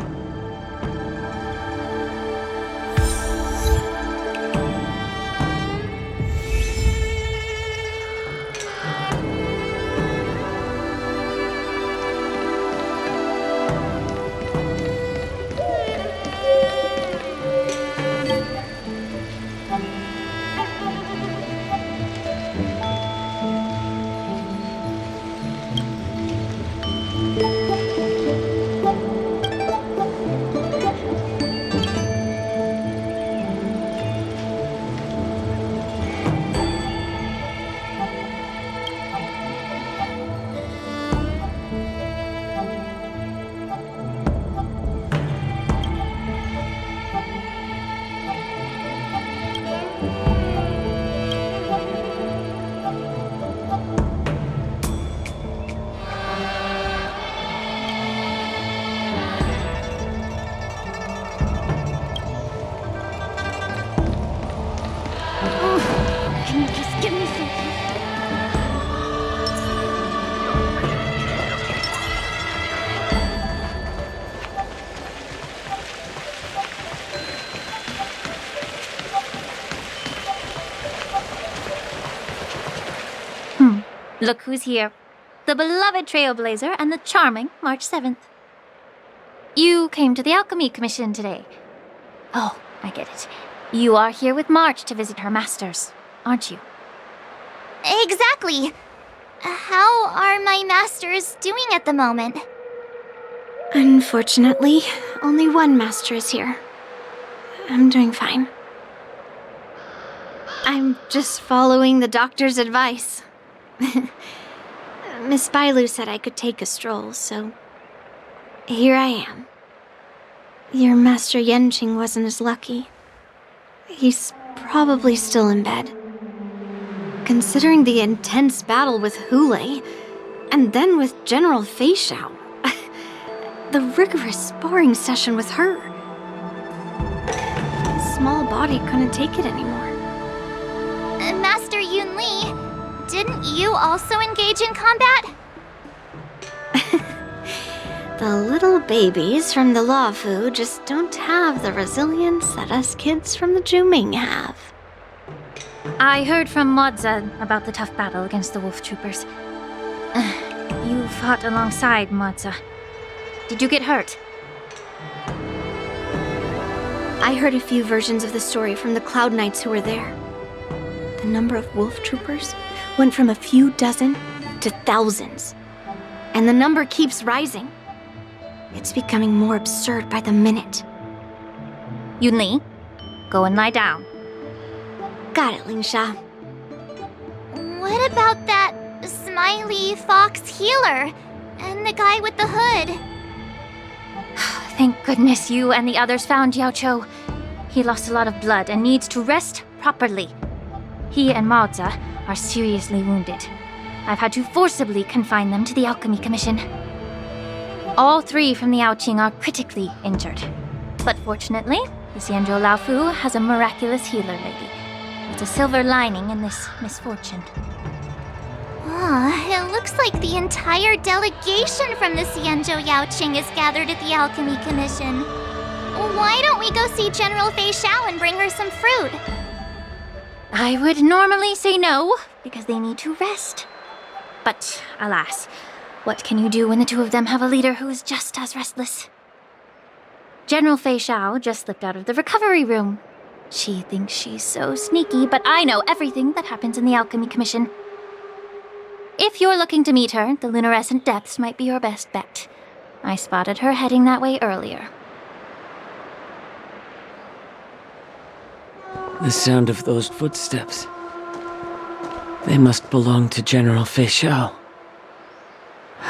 Look who's here. The beloved Trailblazer and the charming March 7th. You came to the Alchemy Commission today. Oh, I get it. You are here with March to visit her masters, aren't you? Exactly. How are my masters doing at the moment? Unfortunately, only one master is here. I'm doing fine. I'm just following the doctor's advice. Miss Bailu said I could take a stroll, so here I am. Your Master Yenshing wasn't as lucky. He's probably still in bed. Considering the intense battle with Hulei, and then with General Fei Xiao, the rigorous sparring session with her. His small body couldn't take it anymore. Master Yun Li, didn't you also engage in combat? The little babies from the Luofu just don't have the resilience that us kids from the Zhuming have. I heard from Modza about the tough battle against the wolf troopers. You fought alongside Modza. Did you get hurt? I heard a few versions of the story from the Cloud Knights who were there. The number of wolf troopers went from a few dozen to thousands. And the number keeps rising. It's becoming more absurd by the minute. Yun Li, go and lie down. Got it, Lingsha. What about that smiley fox healer and the guy with the hood? Thank goodness you and the others found Yaocho. He lost a lot of blood and needs to rest properly. He and Maoza are seriously wounded. I've had to forcibly confine them to the Alchemy Commission. All three from the Yaoqing are critically injured. But fortunately, the Xianzhou Laofu has a miraculous healer lady. It's a silver lining in this misfortune. It looks like the entire delegation from the Xianzhou Yaoqing is gathered at the Alchemy Commission. Why don't we go see General Fei Xiao and bring her some fruit? I would normally say no, because they need to rest. But alas, what can you do when the two of them have a leader who is just as restless? General Fei Xiao just slipped out of the recovery room. She thinks she's so sneaky, but I know everything that happens in the Alchemy Commission. If you're looking to meet her, the luminescent depths might be your best bet. I spotted her heading that way earlier. The sound of those footsteps. They must belong to General Fei Xiao.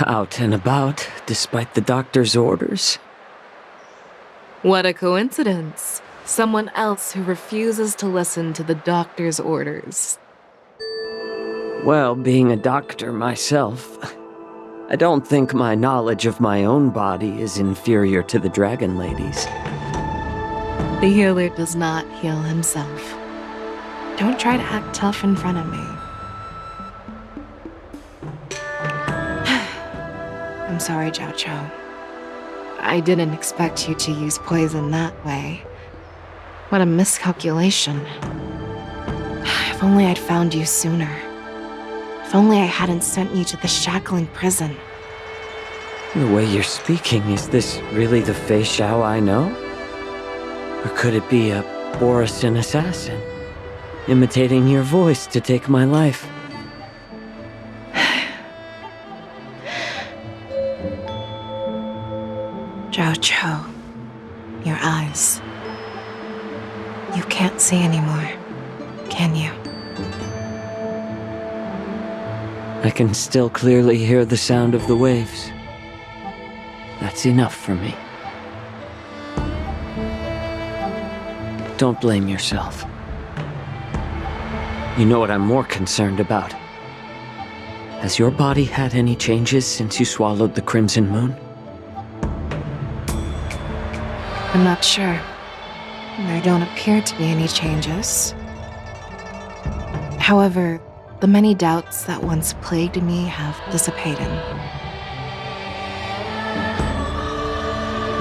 Out and about, despite the doctor's orders. What a coincidence. Someone else who refuses to listen to the doctor's orders. Well, being a doctor myself, I don't think my knowledge of my own body is inferior to the Dragon Lady's. The healer does not heal himself. Don't try to act tough in front of me. I'm sorry, Zhao Chou. I didn't expect you to use poison that way. What a miscalculation. If only I'd found you sooner. If only I hadn't sent you to the shackling prison. The way you're speaking, is this really the Fei Xiao I know? Or could it be a Borisin assassin, imitating your voice to take my life? Zhao Chou, your eyes. You can't see anymore, can you? I can still clearly hear the sound of the waves. That's enough for me. Don't blame yourself. You know what I'm more concerned about? Has your body had any changes since you swallowed the Crimson Moon? I'm not sure. There don't appear to be any changes. However, the many doubts that once plagued me have dissipated.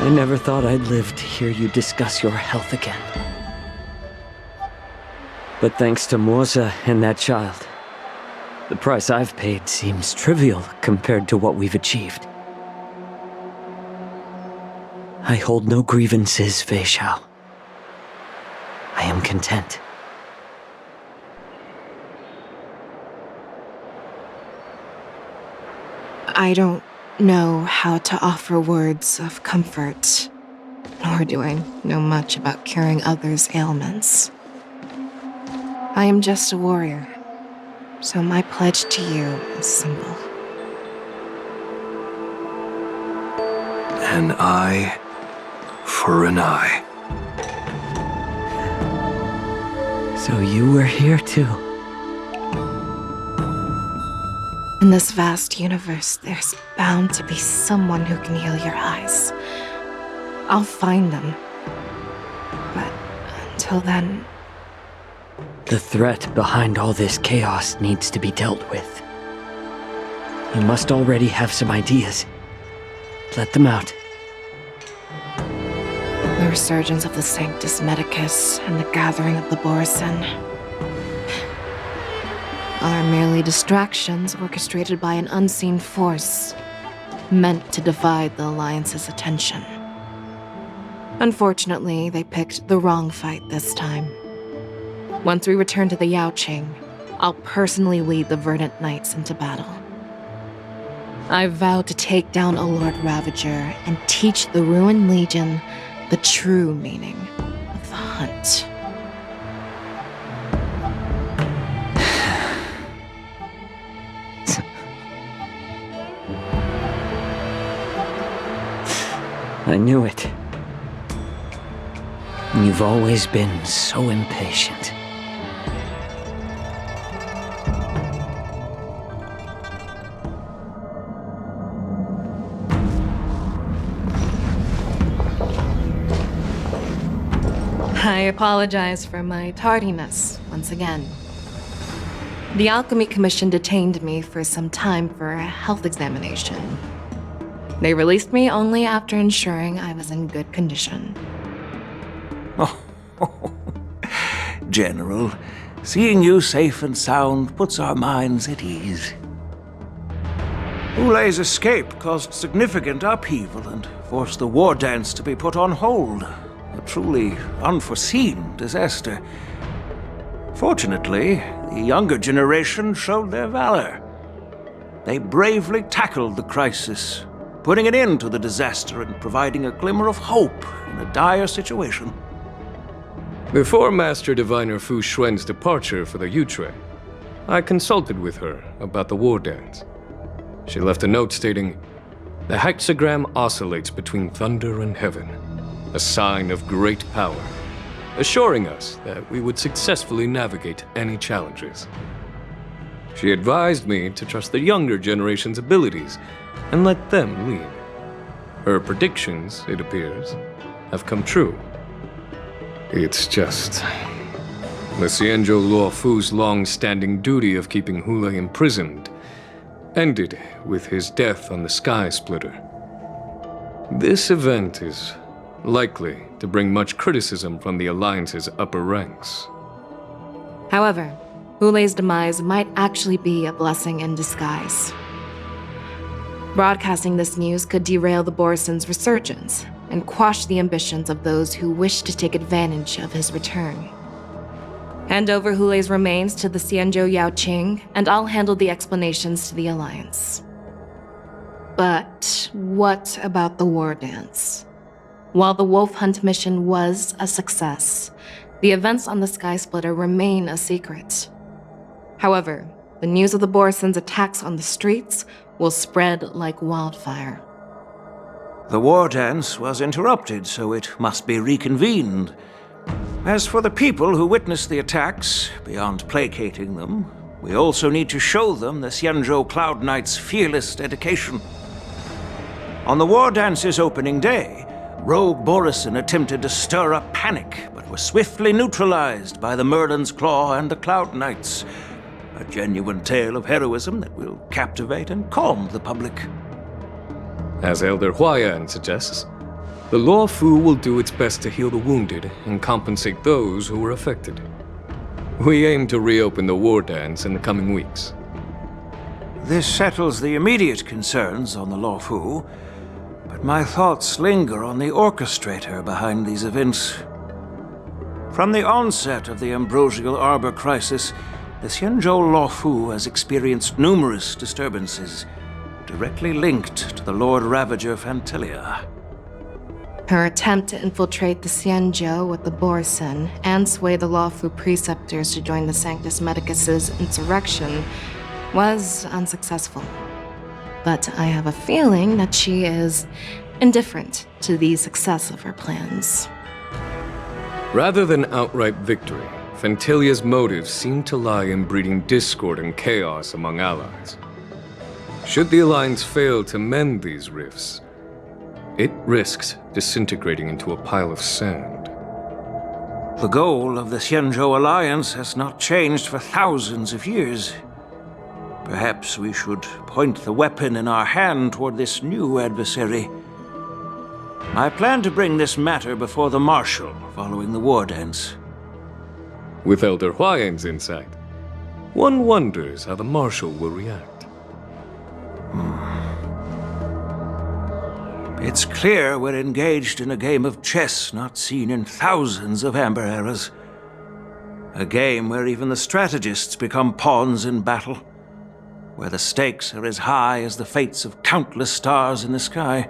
I never thought I'd live to hear you discuss your health again. But thanks to Moza and that child, the price I've paid seems trivial compared to what we've achieved. I hold no grievances, Fei Xiao. I am content. I don't know how to offer words of comfort, nor do I know much about curing others' ailments. I am just a warrior, so my pledge to you is simple. An eye for an eye. So you were here too. In this vast universe, there's bound to be someone who can heal your eyes. I'll find them. But until then... The threat behind all this chaos needs to be dealt with. You must already have some ideas. Let them out. The resurgence of the Sanctus Medicus and the gathering of the Borisin are merely distractions orchestrated by an unseen force, meant to divide the Alliance's attention. Unfortunately, they picked the wrong fight this time. Once we return to the Yaoqing, I'll personally lead the Verdant Knights into battle. I vow to take down a Lord Ravager and teach the Ruined Legion the true meaning of the hunt. I knew it. You've always been so impatient. I apologize for my tardiness once again. The Alchemy Commission detained me for some time for a health examination. They released me only after ensuring I was in good condition. General, seeing you safe and sound puts our minds at ease. Hulei's escape caused significant upheaval and forced the war dance to be put on hold. A truly unforeseen disaster. Fortunately, the younger generation showed their valor. They bravely tackled the crisis, putting an end to the disaster and providing a glimmer of hope in a dire situation. Before Master Diviner Fu Xuan's departure for the Yutre, I consulted with her about the war dance. She left a note stating, "The hexagram oscillates between thunder and heaven, a sign of great power, assuring us that we would successfully navigate any challenges." She advised me to trust the younger generation's abilities and let them lead. Her predictions, it appears, have come true. It's just... the Xianzhou Luofu's long-standing duty of keeping Hulei imprisoned ended with his death on the Sky Splitter. This event is likely to bring much criticism from the Alliance's upper ranks. However, Hulei's demise might actually be a blessing in disguise. Broadcasting this news could derail the Borison's resurgence and quash the ambitions of those who wish to take advantage of his return. Hand over Hulei's remains to the Xianzhou Yaoqing, and I'll handle the explanations to the Alliance. But what about the war dance? While the Wolf Hunt mission was a success, the events on the Sky Splitter remain a secret. However, the news of the Borison's attacks on the streets will spread like wildfire. The war dance was interrupted, so it must be reconvened. As for the people who witnessed the attacks, beyond placating them, we also need to show them the Xianzhou Cloud Knight's fearless dedication. On the war dance's opening day, Rogue Borison attempted to stir up panic, but was swiftly neutralized by the Merlin's Claw and the Cloud Knights. A genuine tale of heroism that will captivate and calm the public. As Elder Huayan suggests, the Luofu will do its best to heal the wounded and compensate those who were affected. We aim to reopen the war dance in the coming weeks. This settles the immediate concerns on the Luofu, but my thoughts linger on the orchestrator behind these events. From the onset of the Ambrosial Arbor crisis, the Xianzhou Luofu has experienced numerous disturbances, directly linked to the Lord Ravager Fantilia. Her attempt to infiltrate the Xianzhou with the Borison and sway the Luofu preceptors to join the Sanctus Medicus's insurrection was unsuccessful. But I have a feeling that she is indifferent to the success of her plans. Rather than outright victory, Fantilia's motives seem to lie in breeding discord and chaos among allies. Should the Alliance fail to mend these rifts, it risks disintegrating into a pile of sand. The goal of the Xianzhou Alliance has not changed for thousands of years. Perhaps we should point the weapon in our hand toward this new adversary. I plan to bring this matter before the Marshal following the war dance. With Elder Huayan's insight, one wonders how the Marshal will react. It's clear we're engaged in a game of chess not seen in thousands of Amber eras. A game where even the strategists become pawns in battle, where the stakes are as high as the fates of countless stars in the sky.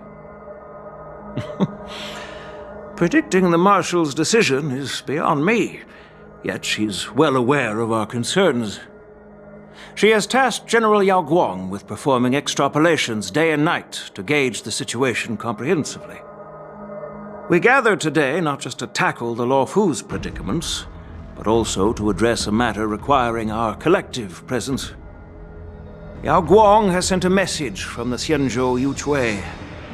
Predicting the Marshal's decision is beyond me, yet she's well aware of our concerns. She has tasked General Yao Guang with performing extrapolations day and night to gauge the situation comprehensively. We gathered today not just to tackle the Luofu's predicaments, but also to address a matter requiring our collective presence. Yao Guang has sent a message from the Xianzhou Yuchui,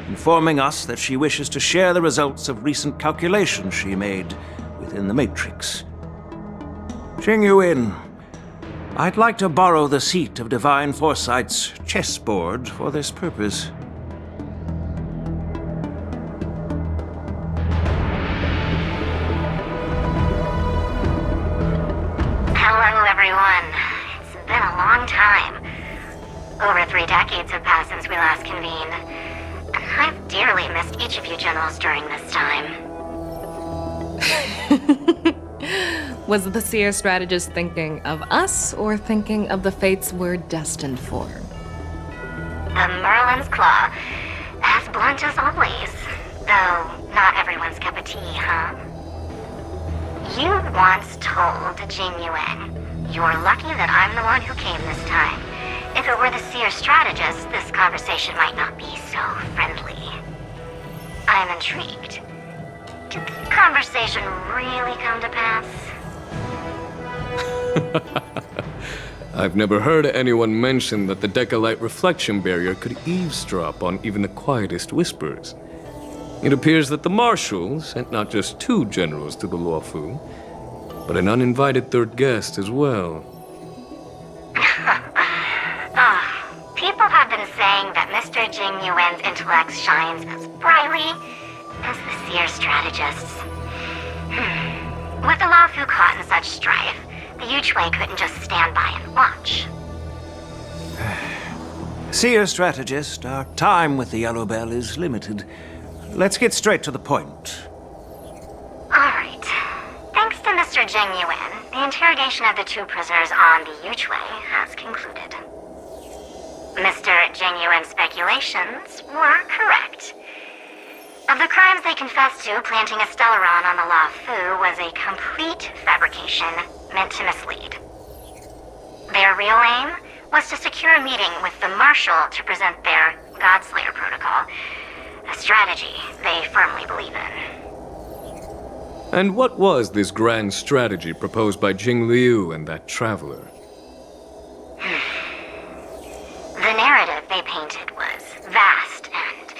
informing us that she wishes to share the results of recent calculations she made within the Matrix. Xing Yuin, I'd like to borrow the seat of Divine Foresight's chessboard for this purpose. Hello, everyone. It's been a long time. Over 3 decades have passed since we last convened. And I've dearly missed each of you generals during this time. Was the Seer strategist thinking of us or thinking of the fates we're destined for? The Merlin's Claw. As blunt as always. Though not everyone's cup of tea, huh? You once told Jing Yuan, "You're lucky that I'm the one who came this time. If it were the Seer strategist, this conversation might not be so friendly." I'm intrigued. Did the conversation really come to pass? I've never heard anyone mention that the Decalite reflection barrier could eavesdrop on even the quietest whispers. It appears that the Marshal sent not just 2 generals to the Luofu, but an uninvited 3rd guest as well. People have been saying that Mr. Jing Yuan's intellect shines as brightly as the Seer strategist's. With the Luofu caught in such strife, the Yuchui couldn't just stand by and watch. Seer strategist, our time with the Yellow Bell is limited. Let's get straight to the point. Alright. Thanks to Mr. Jing Yuan, the interrogation of the 2 prisoners on the Yuchui has concluded. Mr. Jing Yuan's speculations were correct. Of the crimes they confessed to, planting a Stellaron on the Luofu was a complete fabrication meant to mislead. Their real aim was to secure a meeting with the Marshal to present their Godslayer protocol, a strategy they firmly believe in. And what was this grand strategy proposed by Jing Liu and that traveler? The narrative they painted was vast and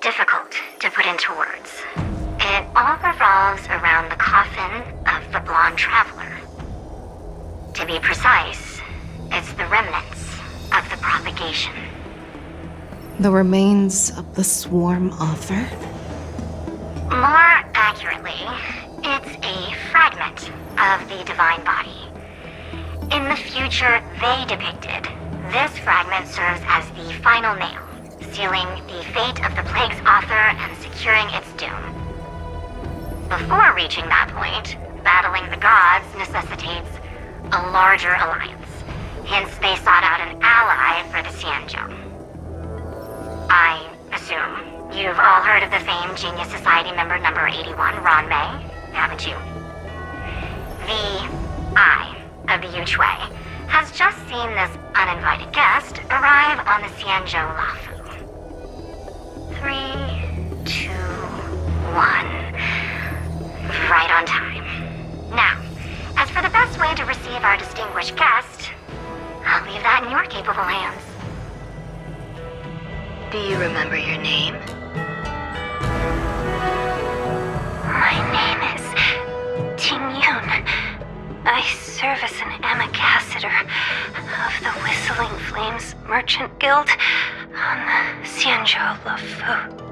difficult to put into words. It all revolves around the coffin of the blonde traveler. To be precise, it's the remnants of the propagation. The remains of the Swarm Author? More accurately, it's a fragment of the Divine Body. In the future they depicted, this fragment serves as the final nail, sealing the fate of the Plague's author and securing its doom. Before reaching that point, battling the gods necessitates a larger alliance. Hence, they sought out an ally for the Xianzhou. I assume you've all heard of the famed Genius Society member number 81, Ron Mei, haven't you? The Eye of the Yuchui has just seen this uninvited guest arrive on the Xianzhou Luofu. 3, 2, 1. Right on time. Now, as for the best way to receive our distinguished guest, I'll leave that in your capable hands. Do you remember your name? My name is Ting Yun. I serve as an ambassador of the Whistling Flames Merchant Guild on the Xianzhou Luofu.